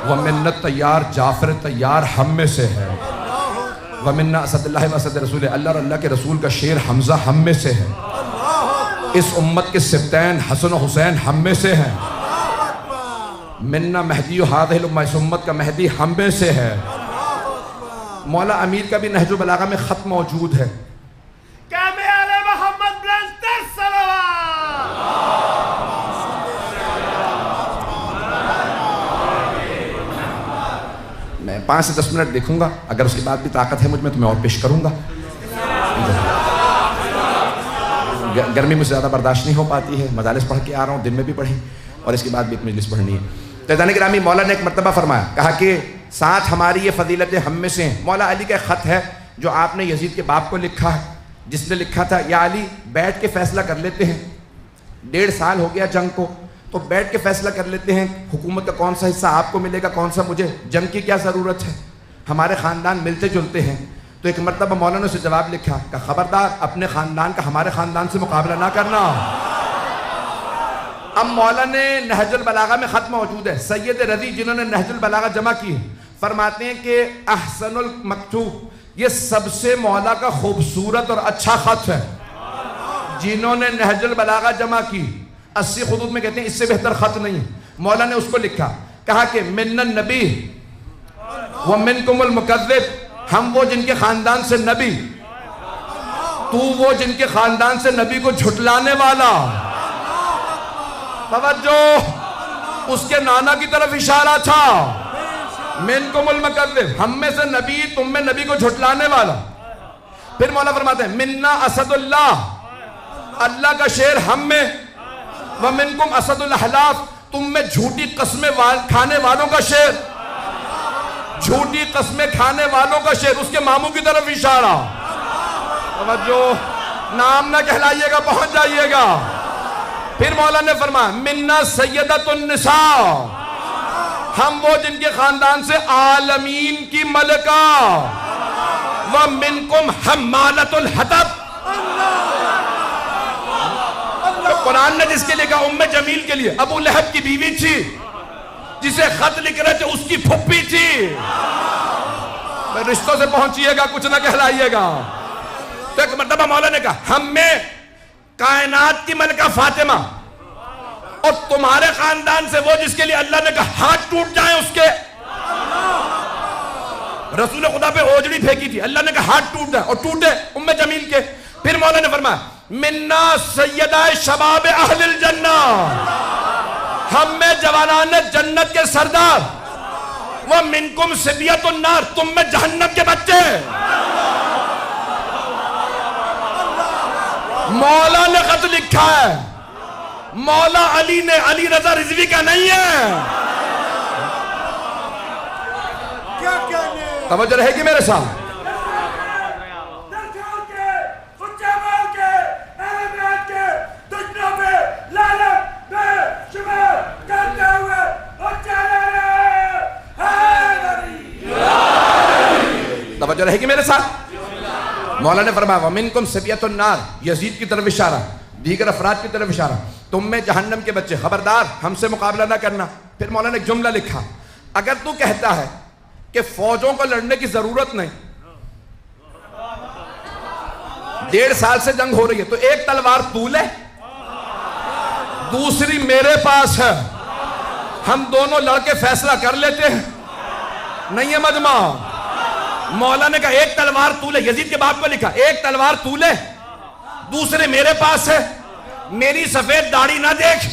ومن الطیار جعفر طیار ہم میں سے ہے، ومن اسد اللہ و اسد رسول اللہ اور اللہ کے رسول کا شیر حمزہ ہم میں سے ہے. اس امت کے سبتین حسن و حسین ہم میں سے ہیں. منا مہدی ہذہ الامہ، اس امت کا مہدی ہم میں سے ہے. مولا امیر کا بھی نہج البلاغہ میں خط موجود ہے. میں 5 سے 10 منٹ دیکھوں گا، اگر اس کے بعد بھی طاقت ہے مجھ میں تو میں اور پیش کروں گا. گرمی مجھ سے زیادہ برداشت نہیں ہو پاتی ہے، مجالس پڑھ کے آ رہا ہوں، دن میں بھی پڑھی اور اس کے بعد بھی ایک مجلس پڑھنی ہے. تو عزیزان گرامی، مولا نے ایک مرتبہ فرمایا، کہا کہ ساتھ ہماری یہ فضیلتیں ہم میں سے ہیں. مولا علی کا ایک خط ہے جو آپ نے یزید کے باپ کو لکھا ہے، جس نے لکھا تھا یا علی بیٹھ کے فیصلہ کر لیتے ہیں، 1.5 سال ہو گیا جنگ کو، تو بیٹھ کے فیصلہ کر لیتے ہیں حکومت کا کون سا حصہ آپ کو ملے گا کون سا مجھے، جنگ کی کیا ضرورت ہے، ہمارے خاندان ملتے جلتے ہیں. تو ایک مرتبہ مولانا نے اسے جواب لکھا کہ خبردار اپنے خاندان کا ہمارے خاندان سے مقابلہ نہ کرنا، اب مولا نے نہج البلاغہ میں خط موجود ہے، سید رضی جنہوں نے نہج البلاغہ جمع کی ہے فرماتے ہیں کہ احسن المکتوب یہ سب سے مولا کا خوبصورت اور اچھا خط ہے. جنہوں نے نہج البلاغہ جمع کی 80 خطوط میں کہتے ہیں اس سے بہتر خط نہیں. مولا نے اس کو لکھا، کہا کہ من النبی ومنکم المکذب، ہم وہ جن کے خاندان سے نبی، تو وہ جن کے خاندان سے نبی کو جھٹلانے والا. توجہ، اس کے نانا کی طرف اشارہ تھا. منکم المکذب، ہم میں سے نبی، تم میں نبی کو جھٹلانے والا. پھر مولا فرماتے ہیں منا اسد اللہ، اللہ کا شیر ہم میں، ومنکم اسد الاحلاف، تم میں جھوٹی قسمیں کھانے والوں کا شیر، جھوٹی قسمیں کھانے والوں کا شیر. اس کے ماموں کی طرف اشارہ. توجہ، نام نہ کہلائیے گا، پہنچ جائیے گا. پھر مولا نے فرمایا منا سیدۃ النساء، ہم وہ جن کے خاندان سے عالمین کی ملکہ، ومنکم حمالۃ الحطب، قرآن نے جس کے لکھا ام جمیل کے لیے ابو لہب کی بیوی تھی، جسے خط لکھ رہے تھے اس کی پھپھی تھی. رشتوں سے پہنچیے گا، کچھ نہ کہلائیے گا. تو ایک مرتبہ مولا نے کہا ہم میں کائنات کی ملکہ فاطمہ، اور تمہارے خاندان سے وہ جس کے لیے اللہ نے کہا ہاتھ ٹوٹ جائیں اس کے. رسول خدا پہ اوجڑی پھینکی تھی، اللہ نے کہا ہاتھ ٹوٹ جائیں، اور ٹوٹے ام جمیل کے. پھر مولا نے فرمایا منا سیدہ شباب اہل الجنہ، ہم میں جوانان جنت کے سردار، ومنکم صبیۃ النار، تم میں جہنم کے بچے. مولا نے خط لکھا ہے، مولا علی نے، علی رضا رضوی کا نہیں ہے. توجہ رہے گی میرے ساتھ. توجہ رہے گی میرے ساتھ. مولا نے فرمایا ومنکم صبیۃ النار، یزید کی طرف اشارہ، دیگر افراد کی طرف اشارہ، تم میں جہنم کے بچے، خبردار ہم سے مقابلہ نہ کرنا. پھر مولا نے ایک جملہ لکھا، اگر تو کہتا ہے کہ فوجوں کو لڑنے کی ضرورت نہیں، 1.5 سال سے جنگ ہو رہی ہے، تو ایک تلوار تو لے، دوسری میرے پاس ہے، ہم دونوں لڑ کے فیصلہ کر لیتے ہیں. نہیں ہے مجمع. مولا نے کہا ایک تلوار تو لے، یزید کے باپ کو لکھا ایک تلوار تو لے، دوسرے میرے پاس ہے، میری سفید داڑھی نہ دیکھ.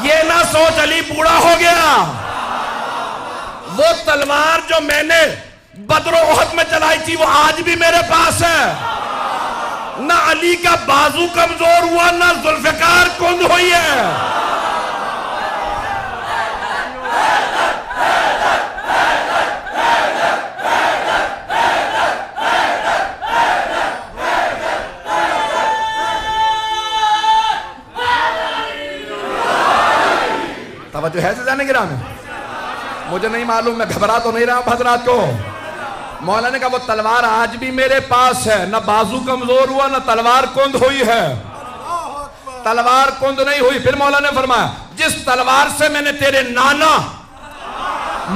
یہ نہ سوچ علی بوڑھا ہو گیا. وہ تلوار جو میں نے بدر و احد میں چلائی تھی وہ آج بھی میرے پاس ہے. نہ علی کا بازو کمزور ہوا، نہ ذوالفقار کند ہوئی ہے. توجہ ہے سے جانے گرامی. مجھے نہیں معلوم، میں گھبرا تو نہیں رہا ہوں حضرات کو. مولا نے کہا وہ تلوار آج بھی میرے پاس ہے، نہ بازو کمزور ہوا نہ تلوار کند ہوئی ہے. تلوار کند نہیں ہوئی. پھر مولا نے فرمایا جس تلوار سے میں نے تیرے نانا،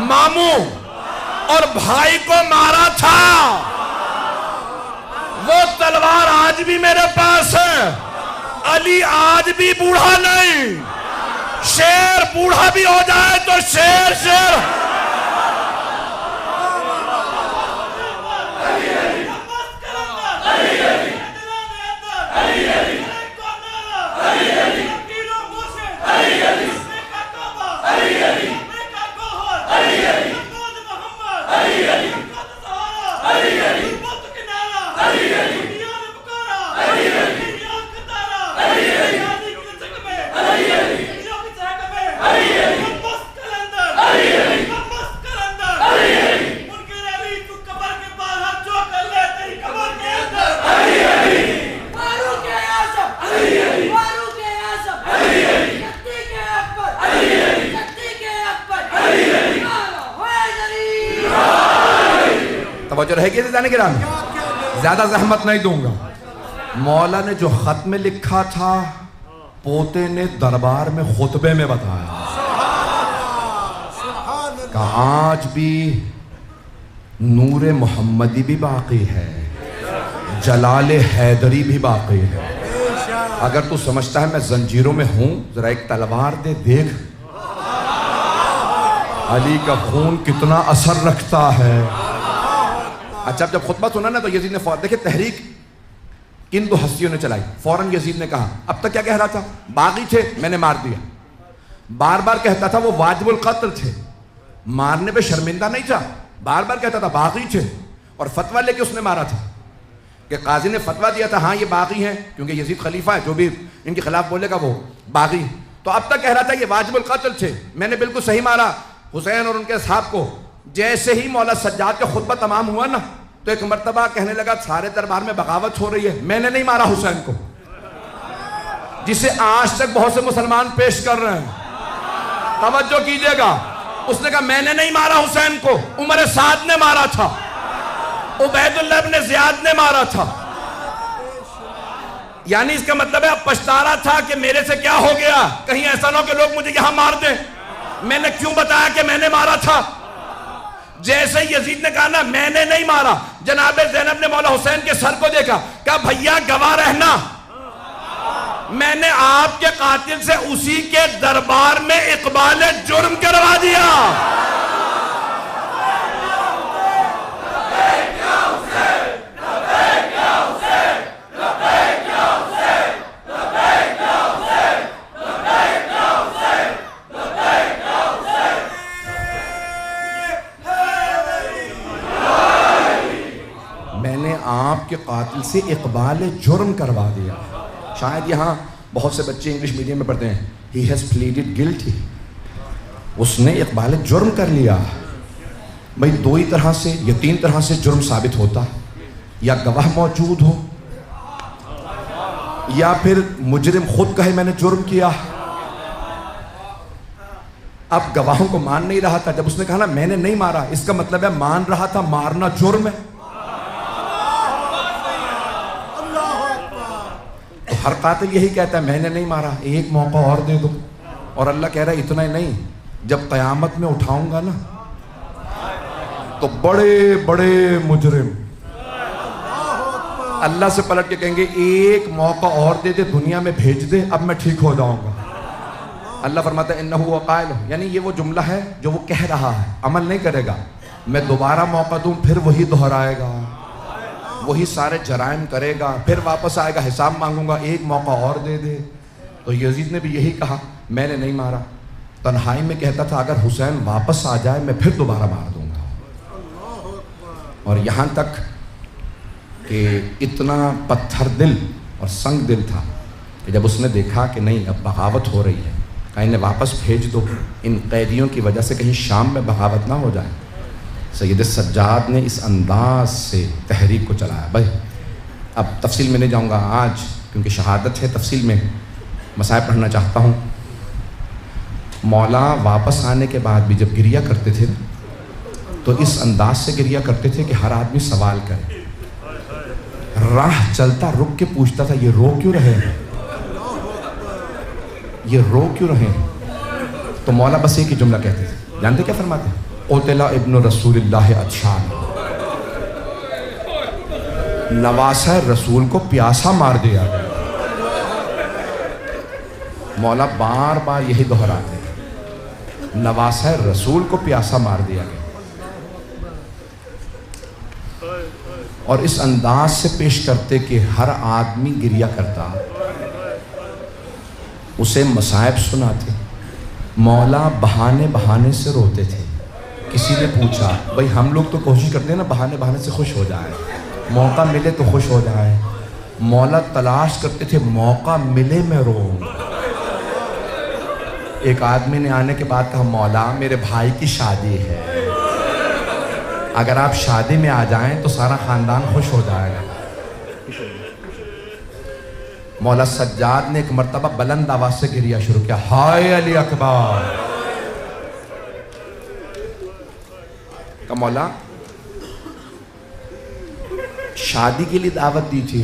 ماموں اور بھائی کو مارا تھا وہ تلوار آج بھی میرے پاس ہے. علی آج بھی بوڑھا نہیں. شیر بوڑھا بھی ہو جائے تو شیر شیر. توجہ رہے گی جانے گرامی. زیادہ زحمت نہیں دوں گا. مولا نے جو خط میں لکھا تھا پوتے نے دربار میں خطبے میں بتایا کہ آج بھی نور محمدی بھی باقی ہے، جلال حیدری بھی باقی ہے۔ اگر تو سمجھتا ہے میں زنجیروں میں ہوں، ذرا ایک تلوار دے، دیکھ علی کا خون کتنا اثر رکھتا ہے۔ اچھا جب خطبہ سنا نا تو یزید نے فوراً، دیکھیں تحریک کن دو ہستیوں نے چلائی، فوراً یزید نے کہا، اب تک کیا کہہ رہا تھا؟ باغی تھے میں نے مار دیا، بار بار کہتا تھا وہ واجب القتل تھے، مارنے پہ شرمندہ نہیں تھا، بار بار کہتا تھا باغی تھے، اور فتویٰ لے کے اس نے مارا تھا کہ قاضی نے فتویٰ دیا تھا ہاں یہ باغی ہیں، کیونکہ یزید خلیفہ ہے، جو بھی ان کے خلاف بولے گا وہ باغی، تو اب تک کہہ رہا تھا یہ واجب القتل تھے، میں نے بالکل صحیح مارا حسین اور ان کے اصحاب کو۔ جیسے ہی مولا سجاد کا خطبہ تمام ہوا نا تو ایک مرتبہ کہنے لگا سارے دربار میں بغاوت ہو رہی ہے، میں نے نہیں مارا حسین کو، جسے آج تک بہت سے مسلمان پیش کر رہے ہیں، توجہ کیجئے گا، اس نے کہا میں نے نہیں مارا حسین کو، عمر سعد نے مارا تھا، عبید اللہ ابن زیاد نے مارا تھا۔ یعنی اس کا مطلب ہے اب پچھتا رہا تھا کہ میرے سے کیا ہو گیا، کہیں ایسا نہ ہو کہ لوگ مجھے یہاں مار دیں، میں نے کیوں بتایا کہ میں نے مارا تھا؟ جیسے یزید نے کہا نا میں نے نہیں مارا، جناب زینب نے مولا حسین کے سر کو دیکھا، کہا بھیا گواہ رہنا، میں نے آپ کے قاتل سے اسی کے دربار میں اقبال جرم کروا دیا۔ آپ کے قاتل سے اقبال جرم کروا دیا۔ شاید یہاں بہت سے بچے انگلش میڈیم میں پڑھتے ہیں، he has pleaded guilty، اس نے اقبال جرم کر لیا۔ بھئی دو ہی طرح سے یا تین طرح سے جرم ثابت ہوتا، یا گواہ موجود ہو، یا پھر مجرم خود کہے میں نے جرم کیا۔ اب گواہوں کو مان نہیں رہا تھا، جب اس نے کہا نا میں نے نہیں مارا، اس کا مطلب ہے مان رہا تھا مارنا جرم ہے۔ ہر قاتل یہی کہتا ہے میں نے نہیں مارا، ایک موقع اور دے دو، اور اللہ کہہ رہا ہے اتنا ہی نہیں، جب قیامت میں اٹھاؤں گا نا تو بڑے بڑے مجرم اللہ سے پلٹ کے کہیں گے ایک موقع اور دے دے، دنیا میں بھیج دے، اب میں ٹھیک ہو جاؤں گا۔ اللہ فرماتا ہے انہو وقائل، یعنی یہ وہ جملہ ہے جو وہ کہہ رہا ہے، عمل نہیں کرے گا، میں دوبارہ موقع دوں پھر وہی دہرائے گا، وہی سارے جرائم کرے گا، پھر واپس آئے گا حساب مانگوں گا، ایک موقع اور دے دے۔ تو یزید نے بھی یہی کہا میں نے نہیں مارا، تنہائی میں کہتا تھا اگر حسین واپس آ جائے میں پھر دوبارہ مار دوں گا، اور یہاں تک کہ اتنا پتھر دل اور سنگ دل تھا کہ جب اس نے دیکھا کہ نہیں اب بغاوت ہو رہی ہے، کہیں انہیں واپس بھیج دو، ان قیدیوں کی وجہ سے کہیں شام میں بغاوت نہ ہو جائے، سید سجاد نے اس انداز سے تحریک کو چلایا۔ بھائی اب تفصیل میں نہیں جاؤں گا آج کیونکہ شہادت ہے، تفصیل میں مسائل پڑھنا چاہتا ہوں۔ مولا واپس آنے کے بعد بھی جب گریہ کرتے تھے تو اس انداز سے گریہ کرتے تھے کہ ہر آدمی سوال کرے، راہ چلتا رک کے پوچھتا تھا یہ رو کیوں رہے ہیں، یہ رو کیوں رہے ہیں؟ تو مولا بس ایک ہی جملہ کہتے تھے، جانتے کیا فرماتے ہیں؟ قتل ابن رسول اللہ عطشان، نواسہ رسول کو پیاسا مار دیا گیا۔ مولا بار بار یہی دہراتے ہیں، نواسہ رسول کو پیاسا مار دیا گیا، اور اس انداز سے پیش کرتے کہ ہر آدمی گریہ کرتا، اسے مصائب سناتے، مولا بہانے بہانے سے روتے تھے۔ کسی نے پوچھا بھائی ہم لوگ تو کوشش کرتے ہیں نا بہانے بہانے سے خوش ہو جائے، موقع ملے تو خوش ہو جائے، مولا تلاش کرتے تھے موقع ملے میں رو۔ ایک آدمی نے آنے کے بعد کہا مولا میرے بھائی کی شادی ہے، اگر آپ شادی میں آ جائیں تو سارا خاندان خوش ہو جائے گا۔ مولا سجاد نے ایک مرتبہ بلند آواز سے گریہ شروع کیا، ہائے علی اکبر، کہ مولا شادی کے لیے دعوت دی تھی،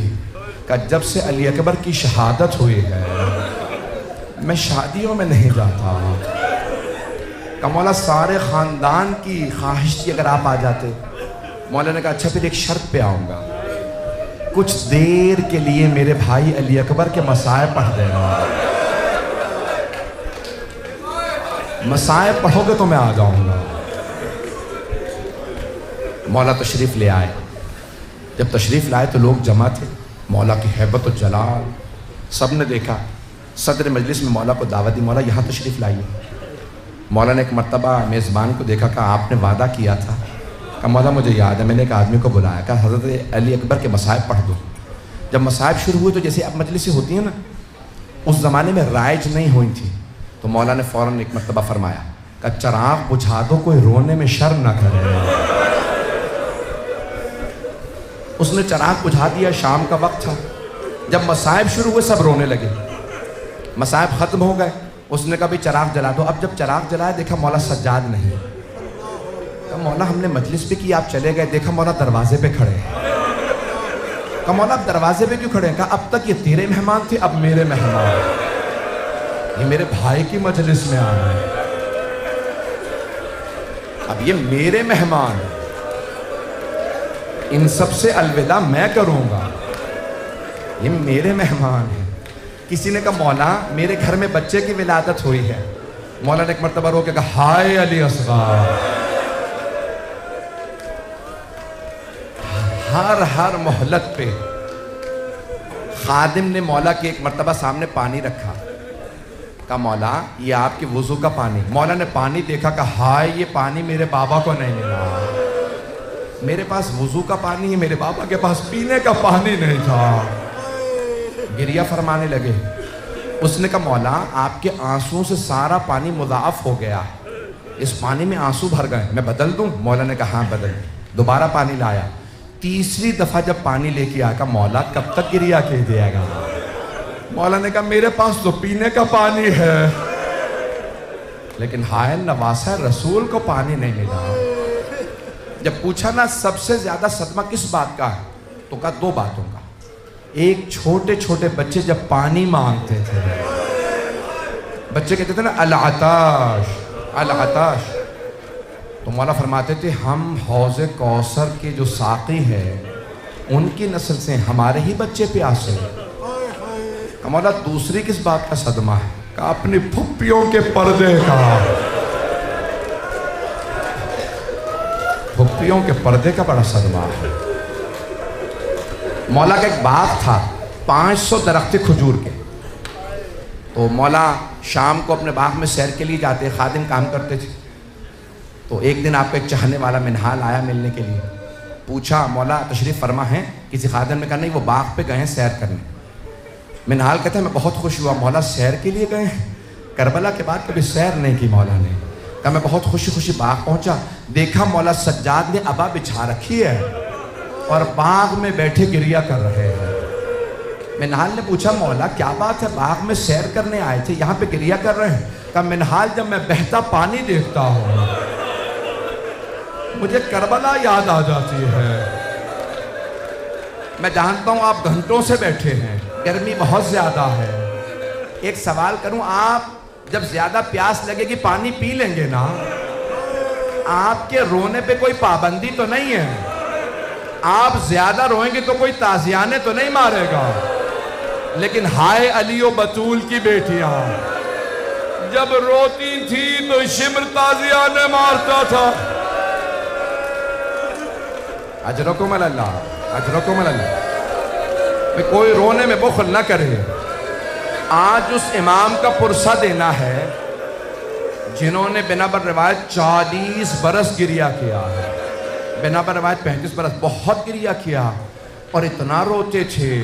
کہ جب سے علی اکبر کی شہادت ہوئی ہے میں شادیوں میں نہیں جاتا. کہ مولا سارے خاندان کی خواہش تھی اگر آپ آ جاتے. مولا نے کہا اچھا پھر ایک شرط پہ آؤں گا, کچھ دیر کے لیے میرے بھائی علی اکبر کے مسائب پڑھ دینا. مسائب پڑھو گے تو میں آ جاؤں گا. مولا تشریف لے آئے. جب تشریف لائے تو لوگ جمع تھے. مولا کی ہیبت و جلال سب نے دیکھا. صدر مجلس میں مولا کو دعوت دی, مولا یہاں تشریف لائیے. مولا نے ایک مرتبہ میزبان کو دیکھا کہ آپ نے وعدہ کیا تھا. کہ مولا مجھے یاد ہے میں نے ایک آدمی کو بلایا کہ حضرت علی اکبر کے مسائب پڑھ دو. جب مسائب شروع ہوئے تو جیسے اب مجلسیں ہوتی ہیں نا, اس زمانے میں رائج نہیں ہوئی تھی, تو مولا نے فوراً ایک مرتبہ فرمایا کہ چراغ بجھا دو, کوئی رونے میں شرم نہ کرے. اس نے چراغ بجھا دیا. شام کا وقت تھا. جب مسائب شروع ہوئے سب رونے لگے. مسائب ختم ہو گئے. اس نے کہا بھی چراغ جلا دو. اب جب چراغ جلایا دیکھا مولا سجاد نہیں. کہا مولا ہم نے مجلس پہ کی, آپ چلے گئے. دیکھا مولا دروازے پہ کھڑے ہیں. کہا مولا اب دروازے پہ کیوں کھڑے ہیں؟ کہا اب تک یہ تیرے مہمان تھے, اب میرے مہمان, یہ میرے بھائی کی مجلس میں آ رہے ہیں, اب یہ میرے مہمان, ان سب سے الوداع میں کروں گا, یہ میرے مہمان ہیں. کسی نے کہا مولا میرے گھر میں بچے کی ولادت ہوئی ہے. مولا نے ایک مرتبہ رو کے کہا ہائے علی اصغر. ہر مہلت پہ خادم نے مولا کے ایک مرتبہ سامنے پانی رکھا. کہا مولا یہ آپ کے وضو کا پانی. مولا نے پانی دیکھا کہ ہائے یہ پانی میرے بابا کو نہیں ملا. میرے پاس وضو کا پانی ہے, میرے بابا کے پاس پینے کا پانی نہیں تھا. گریہ فرمانے لگے. اس نے کہا مولا آپ کے آنسوؤں سے سارا پانی مضاعف ہو گیا ہے, اس پانی میں آنسو بھر گئے, میں بدل دوں؟ مولا نے کہا ہاں بدل. دوبارہ پانی لایا. تیسری دفعہ جب پانی لے کے آیا, کہا مولا کب تک گریہ کہہ دیا گا؟ مولا نے کہا میرے پاس تو پینے کا پانی ہے, لیکن ہائے نواسہ رسول کو پانی نہیں ملا. جب پوچھا نا سب سے زیادہ صدمہ کس بات کا ہے, تو کہا دو باتوں کا. ایک چھوٹے چھوٹے بچے جب پانی مانگتے تھے, بچے کہتے تھے نا العطاش العطاش, تو مولا فرماتے تھے ہم حوض کوثر کے جو ساقی ہیں ان کی نسل سے, ہمارے ہی بچے پیاسے ہیں. مولا دوسری کس بات کا صدمہ ہے؟ کہ اپنی پھپھیوں کے پردے کا. پھپھیوں کے پردے کا بڑا صدمہ ہے. مولا کا ایک باغ تھا, 500 درخت کھجور کے. تو مولا شام کو اپنے باغ میں سیر کے لیے جاتے, خادم کام کرتے تھے. تو ایک دن آپ کو ایک چاہنے والا منہال آیا ملنے کے لیے. پوچھا مولا تشریف فرما ہے؟ کسی خادم نے کہا نہیں وہ باغ پہ گئے ہیں سیر کرنے. منہال کہتا ہے میں بہت خوش ہوا. مولا سیر کے لیے گئے ہیں؟ کربلا کے بعد کبھی سیر نہیں کی مولا نے. کہا میں بہت خوشی باغ پہنچا, دیکھا مولا سجاد نے عبا بچھا رکھی ہے اور باغ میں بیٹھے گریہ کر رہے ہیں. منہال نے پوچھا مولا کیا بات ہے, باغ میں سیر کرنے آئے تھے یہاں پہ گریہ کر رہے ہیں؟ کہا منہال جب میں بہتا پانی دیکھتا ہوں مجھے کربلا یاد آ جاتی ہے. میں جانتا ہوں آپ گھنٹوں سے بیٹھے ہیں, گرمی بہت زیادہ ہے. ایک سوال کروں, آپ جب زیادہ پیاس لگے گی پانی پی لیں گے نا؟ آپ کے رونے پہ کوئی پابندی تو نہیں ہے. آپ زیادہ روئیں گے تو کوئی تازیانے تو نہیں مارے گا. لیکن ہائے علی و بطول کی بیٹیاں جب روتی تھی تو شمر تازیانے مارتا تھا. اجرکم اللہ, اجرکم اللہ. کوئی رونے میں بخل نہ کرے. آج اس امام کا پرسہ دینا ہے جنہوں نے بنا بر روایت 40 برس گریہ کیا ہے, بنا بر روایت 35 برس بہت گریہ کیا, اور اتنا روتے تھے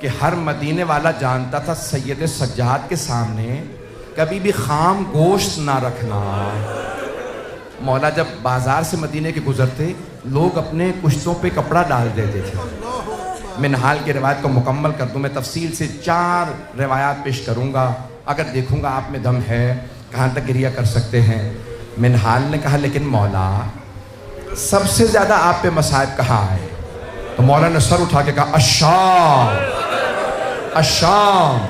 کہ ہر مدینے والا جانتا تھا سید سجاد کے سامنے کبھی بھی خام گوشت نہ رکھنا. مولا جب بازار سے مدینے کے گزرتے لوگ اپنے کشتوں پہ کپڑا ڈال دیتے تھے. منہال کی روایت کو مکمل کر دوں, میں تفصیل سے 4 روایات پیش کروں گا, اگر دیکھوں گا آپ میں دم ہے کہاں تک گریہ کر سکتے ہیں. منہال نے کہا لیکن مولا سب سے زیادہ آپ پہ مصائب کہاں آئے؟ تو مولا نے سر اٹھا کے کہا الشام الشام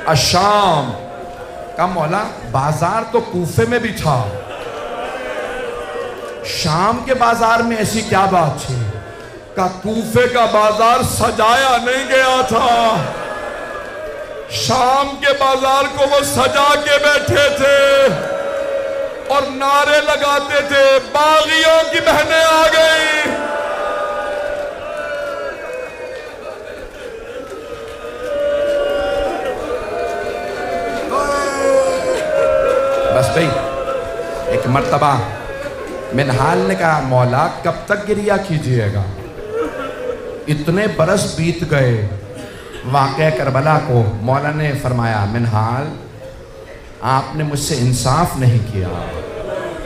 الشام. کہا مولا بازار تو کوفے میں بھی تھا، شام کے بازار میں ایسی کیا بات تھی؟ کہا کوفے کا بازار سجایا نہیں گیا تھا، شام کے بازار کو وہ سجا کے بیٹھے تھے اور نعرے لگاتے تھے باغیوں کی بہنیں آ گئی. بس بھئی ایک مرتبہ منہال نے کہا مولا کب تک گریہ کیجئے گا؟ اتنے برس بیت گئے واقعہ کربلا کو. مولا نے فرمایا منہال آپ نے مجھ سے انصاف نہیں کیا.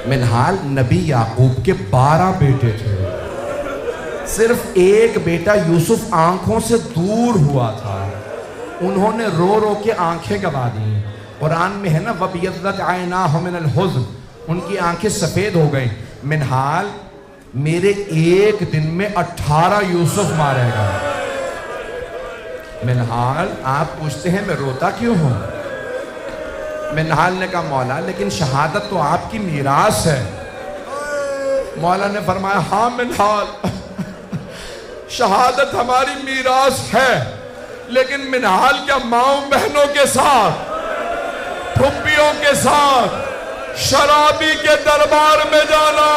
منہال نبی یعقوب کے 12 بیٹے تھے، صرف ایک بیٹا یوسف آنکھوں سے دور ہوا تھا، انہوں نے رو رو کے آنکھیں گوا دی. قرآن میں ہے نا وَبِيَضَّتْ عَيْنَاهُ مِنَ الْحُزْنِ، ان کی آنکھیں سفید ہو گئیں. منہال میرے ایک دن میں 18 یوسف مارے گا. منہال آپ پوچھتے ہیں میں روتا کیوں ہوں؟ منہال نے کہا مولا لیکن شہادت تو آپ کی میراث ہے. مولا نے فرمایا ہاں منہال شہادت ہماری میراث ہے، لیکن منہال کیا ماؤں بہنوں کے ساتھ پھپھیوں کے ساتھ شرابی کے دربار میں جانا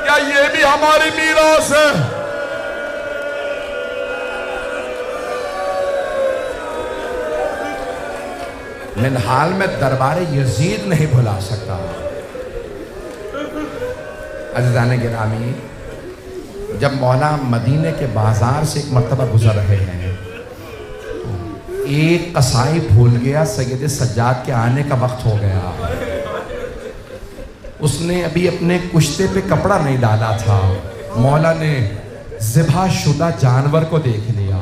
کیا یہ بھی ہماری میراث ہے؟ منہال میں دربار یزید نہیں بھلا سکتا. عزیزان گرامی، جب مولا مدینے کے بازار سے ایک مرتبہ گزر رہے ہیں، ایک قصائی بھول گیا سید سجاد کے آنے کا وقت ہو گیا. اس نے ابھی اپنے کشتے پہ کپڑا نہیں ڈالا تھا. مولا نے ذبح شدہ جانور کو دیکھ لیا.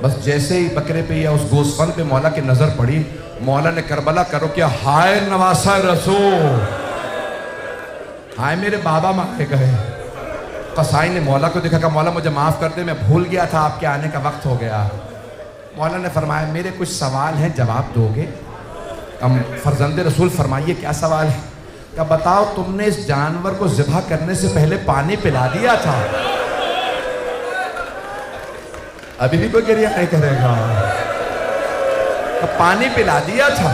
بس جیسے ہی بکرے پہ یا اس گوسفند پہ مولا کی نظر پڑی، مولا نے کربلا کرو کیا ہائے نواسہ رسول، ہائے میرے بابا مارے گئے. قصائی نے مولا کو دیکھا کہ مولا مجھے معاف کر دے، میں بھول گیا تھا آپ کے آنے کا وقت ہو گیا. مولا نے فرمایا میرے کچھ سوال ہیں جواب دو گے؟ فرزند رسول فرمائیے کیا سوال ہے؟ کہ بتاؤ تم نے اس جانور کو ذبح کرنے سے پہلے پانی پلا دیا تھا؟ ابھی بھی کوئی گریہ نہیں کرے گا. کہ پانی پلا دیا تھا؟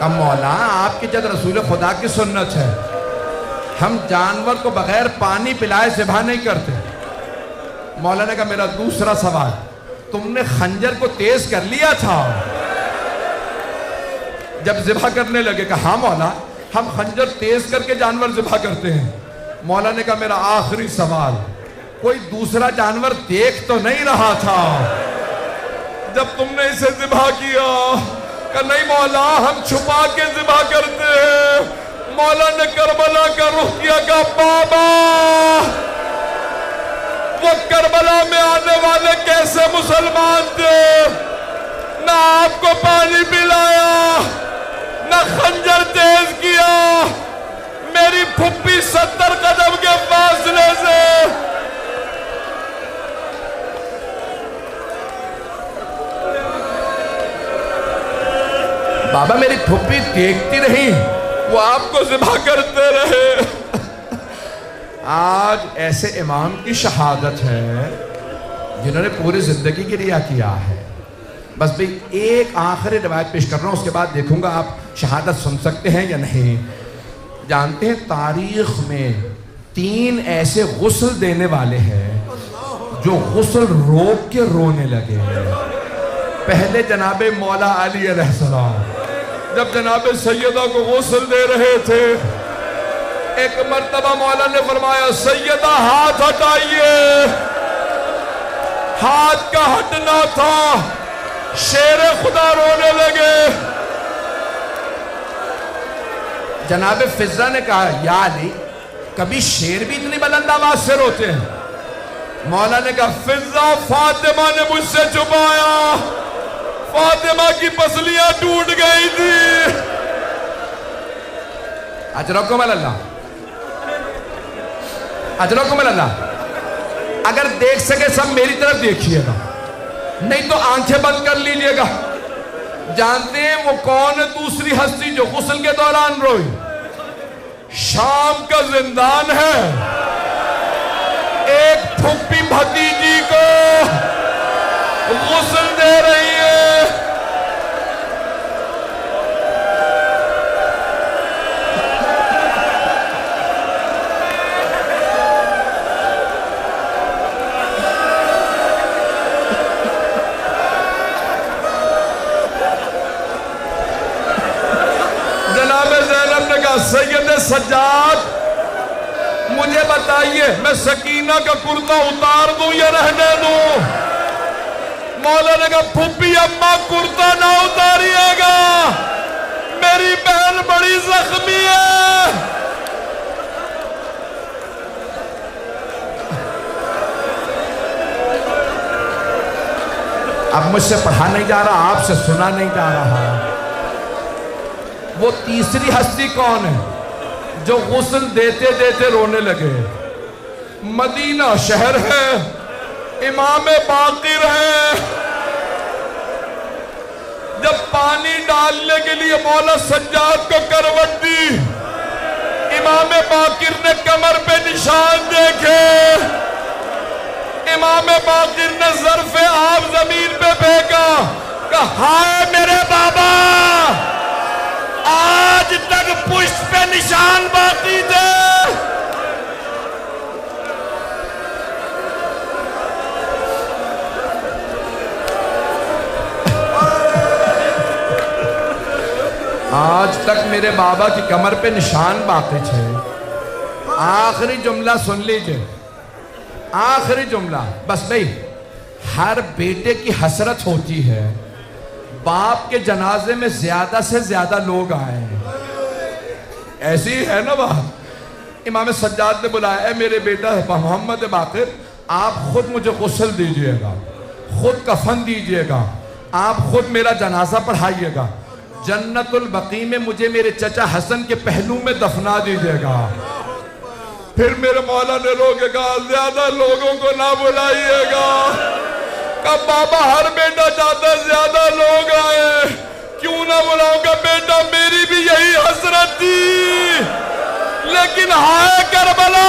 کہ مولا آپ کی جد رسول خدا کی سنت ہے، ہم جانور کو بغیر پانی پلائے ذبح نہیں کرتے. مولا نے کہا میرا دوسرا سوال، تم نے خنجر کو تیز کر لیا تھا جب ذبح کرنے لگے؟ کہ ہاں مولا ہم خنجر تیز کر کے جانور ذبح کرتے ہیں. مولا نے کہا میرا آخری سوال، کوئی دوسرا جانور دیکھ تو نہیں رہا تھا جب تم نے اسے ذبح کیا؟ کہ نہیں مولا ہم چھپا کے ذبح کرتے ہیں. مولا نے کربلا کا رخ کیا کہ بابا وہ کربلا میں آنے والے کیسے مسلمان تھے، نہ آپ کو پانی پلایا نہ خنجر تیز کیا. میری پھپھی 70 قدم کے فاصلے سے بابا میری پھپھی دیکھتی رہی، وہ آپ کو ذبح کرتے رہے. آج ایسے امام کی شہادت ہے جنہوں نے پوری زندگی گریہ کیا ہے. بس بھی ایک آخری روایت پیش کر رہا ہوں، اس کے بعد دیکھوں گا آپ شہادت سن سکتے ہیں یا نہیں. جانتے ہیں تاریخ میں 3 ایسے غسل دینے والے ہیں جو غسل روک کے رونے لگے ہیں. پہلے جناب مولا علی علیہ السلام جب جناب سیدہ کو غسل دے رہے تھے، ایک مرتبہ مولا نے فرمایا سیدہ ہاتھ ہٹائیے. ہاتھ کا ہٹنا تھا، شیر خدا رونے لگے. جناب فضہ نے کہا یا علی کبھی شیر بھی اتنی بلند آواز سے روتے ہیں؟ مولا نے کہا فضہ فاطمہ نے مجھ سے چھپایا، فاطمہ کی پسلیاں ٹوٹ گئی تھی. اجرکم اللہ. اجرکم اللہ. اگر دیکھ سکے سب میری طرف دیکھئے گا, نہیں تو آنکھیں بند کر لیجئے گا. جانتے ہیں وہ کون ہے دوسری ہستی جو غسل کے دوران روئی؟ شام کا زندان ہے. ایک پھپھی بھتیجی کو غسل دے رہی ہے. جناب زینب نے کہا سید سجاد مجھے بتائیے میں سکینہ کا کرتا اتار دوں یا رہنے دوں؟ مولا نے کہا پھپھی اماں کرتا نہ اتاریے گا, میری بہن بڑی زخمی ہے. اب مجھ سے پڑھا نہیں جا رہا, آپ سے سنا نہیں جا رہا. وہ تیسری ہستی کون ہے جو غسل دیتے دیتے رونے لگے؟ مدینہ شہر ہے, امام باقر ہے. جب پانی ڈالنے کے لیے مولا سجاد کو کروٹ دی, امام باقر نے کمر پہ نشان دیکھے. امام باقر نے ظرف آب زمین پہ پھینکا, کہا ہائے میرے بابا, آج تک پشت پہ نشان باقی تھے. آج تک میرے بابا کی کمر پہ نشان باقی تھے. آخری جملہ سن لیجئے, آخری جملہ. بس بھئی ہر بیٹے کی حسرت ہوتی ہے باپ کے جنازے میں زیادہ سے زیادہ لوگ آئے ہیں. ایسی ہے نا بات. امام سجاد نے بلایا, اے میرے بیٹا محمد باقر, آپ خود مجھے غسل دیجئے گا, خود کفن دیجئے گا, آپ خود میرا جنازہ پڑھائیے گا, جنت البقیع میں مجھے میرے چچا حسن کے پہلو میں دفنا دیجئے گا. پھر میرے مولا نے روکے کہا زیادہ لوگوں کو نہ بلائیے گا. کہا بابا ہر بیٹا چاہتا ہے زیادہ لوگ آئے, کیوں نہ بلاؤں گا بیٹا, میری بھی یہی حسرت تھی. لیکن ہائے کربلا,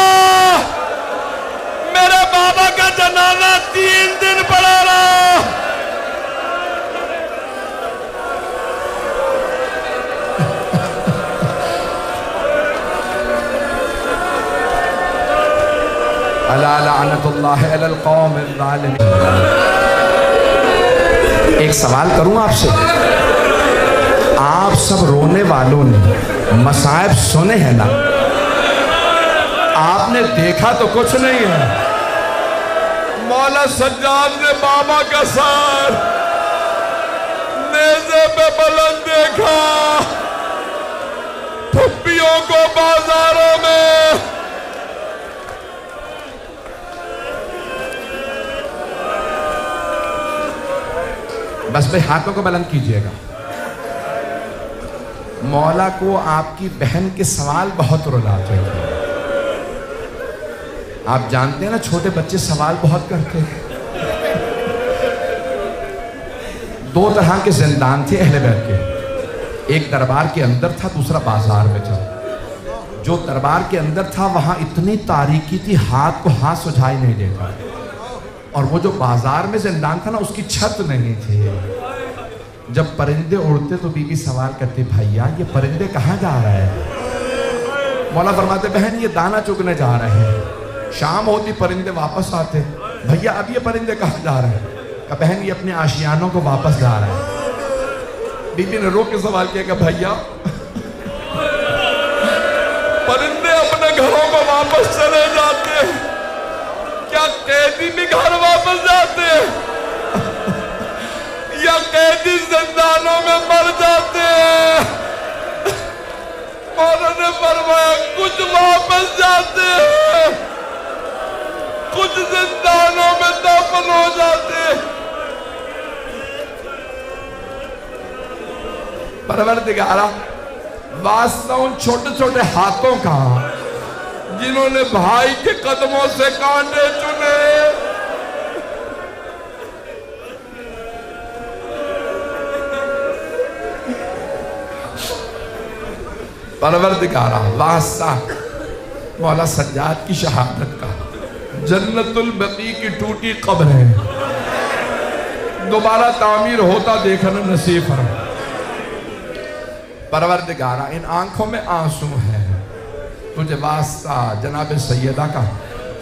میرے بابا کا جنازہ 3 دن پڑا رہا. الا لعنت اللہ علی القوم الظالمین. ایک سوال کروں آپ سے, آپ سب رونے والوں نے مصائب سنے ہیں نا, آپ نے دیکھا تو کچھ نہیں ہے. مولا سجاد نے بابا کا سار نیزے پہ بلند دیکھا, پھپھیوں کو بازاروں میں. بس بھئی ہاتھوں کو بلند کیجئے گا. مولا کو آپ کی بہن کے سوال بہت رلاتے ہیں. آپ جانتے ہیں نا چھوٹے بچے سوال بہت کرتے ہیں. 2 طرح کے زندان تھے اہل بیت کے, ایک دربار کے اندر تھا, دوسرا بازار میں تھا. جو دربار کے اندر تھا وہاں اتنی تاریکی تھی ہاتھ کو ہاتھ سجھائی نہیں دیتا, اور وہ جو بازار میں زندان تھا نا اس کی چھت نہیں تھی. جب پرندے اڑتے تو بی بی سوال کرتے بھائیا یہ پرندے کہاں جا رہے ہیں؟ مولا فرماتے بہن یہ دانہ چگنے جا رہے ہیں. شام ہوتی پرندے واپس آتے, بھائیا اب یہ پرندے کہاں جا رہے ہیں؟ کہا بہن یہ اپنے آشیانوں کو واپس جا رہے ہیں. بی بی نے رو کے سوال کیا کہ بھائیا پرندے اپنے گھروں کو واپس چلے جاتے ہیں, کیا قیدی بھی گھر واپس جاتے ہیں یا قیدی زندانوں میں مر جاتے ہیں؟ مولا نے فرمایا کچھ واپس جاتے ہیں, کچھ زندانوں میں دفن ہو جاتے ہیں. پروردگارا واسطہ ان چھوٹے چھوٹے ہاتھوں کا جنہوں نے بھائی کے قدموں سے کانٹے چنے، پروردگارہ واسطہ مولا سجاد کی شہادت کا، جنت البقیع کی ٹوٹی قبر ہے، دوبارہ تعمیر ہوتا دیکھنا نصیب فرما۔ پروردگارہ ان آنکھوں میں آنسو ہے، تجھے واسطہ جناب سیدہ کا،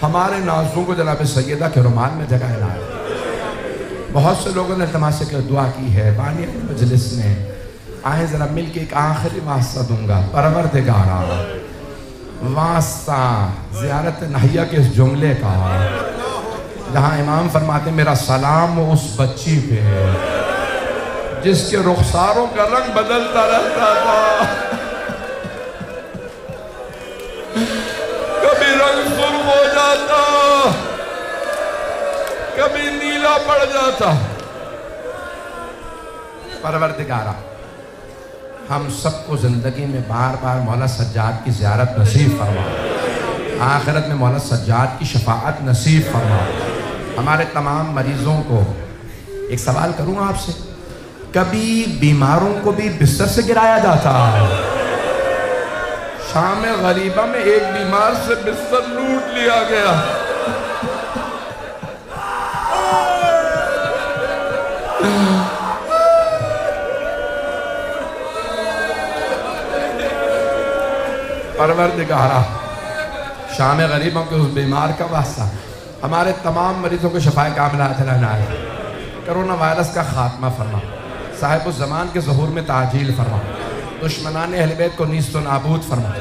ہمارے نازوں کو جناب سیدہ کے رومال میں جگہ عنایت۔ بہت سے لوگوں نے التماس سے دعا کی ہے، بانی مجلس نے، آئیں ذرا مل کے ایک آخری واسطہ دوں گا۔ پروردگارہ واسطہ زیارت نحیہ کے اس جملے کا، جہاں امام فرماتے میرا سلام اس بچی پہ جس کے رخساروں کا رنگ بدلتا رہتا تھا، کبھی رنگ سرخ ہو جاتا، کبھی نیلا پڑ جاتا۔ پروردگارہ ہم سب کو زندگی میں بار بار مولا سجاد کی زیارت نصیب فرما، آخرت میں مولا سجاد کی شفاعت نصیب فرما۔ ہمارے تمام مریضوں کو ایک سوال کروں آپ سے، کبھی بیماروں کو بھی بستر سے گرایا جاتا ہے؟ شام غریبہ میں ایک بیمار سے بستر لوٹ لیا گیا، پروردگارہ شام غریبوں کے اس بیمار کا واسطہ ہمارے تمام مریضوں کو شفاء کاملہ عطا عنایت۔ کرونا وائرس کا خاتمہ فرما، صاحب الزمان کے ظہور میں تعجیل فرما، دشمنان اہل بیت کو نیست و نابود فرما،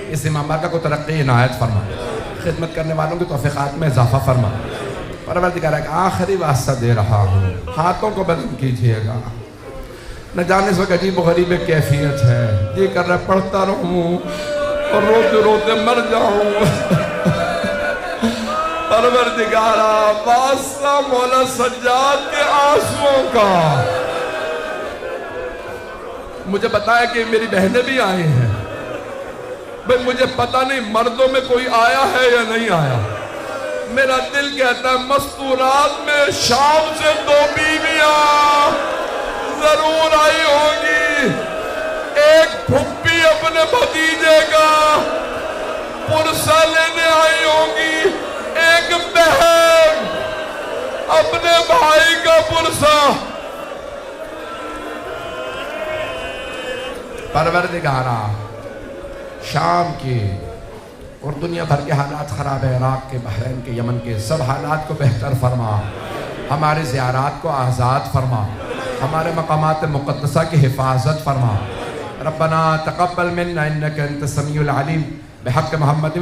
اس امام بارکہ کو ترقی عنایت فرما، خدمت کرنے والوں کے توفیقات میں اضافہ فرما۔ پروردگارہ ایک آخری واسطہ دے رہا ہوں، ہاتھوں کو بلند کیجئے گا، نہ جانے سے عجیب و غریب کیفیت ہے، یہ کر رہا پڑھتا رہوں اور روتے روتے مر جاؤں۔ پروردگارہ واسطہ مولا سجاد کے آنسوؤں کا، مجھے بتایا کہ میری بہنیں بھی آئی ہیں، بھئی مجھے پتہ نہیں مردوں میں کوئی آیا ہے یا نہیں آیا، میرا دل کہتا ہے مستورات میں شام سے 2 بیویاں ضرور آئی ہوں گی، ایک پھپھی اپنے بھتیجے کا پرسہ لینے آئی ہوں گی، ایک بہن اپنے بھائی کا پرسہ۔ پروردگارہ شام کے اور دنیا بھر کے حالات خراب ہے، عراق کے، بحرین کے، یمن کے، سب حالات کو بہتر فرما، ہمارے زیارات کو آزاد فرما، ہمارے مقامات مقدسہ کی حفاظت فرما۔ ربنا تقبل منا انك انت السميع العليم بحق محمد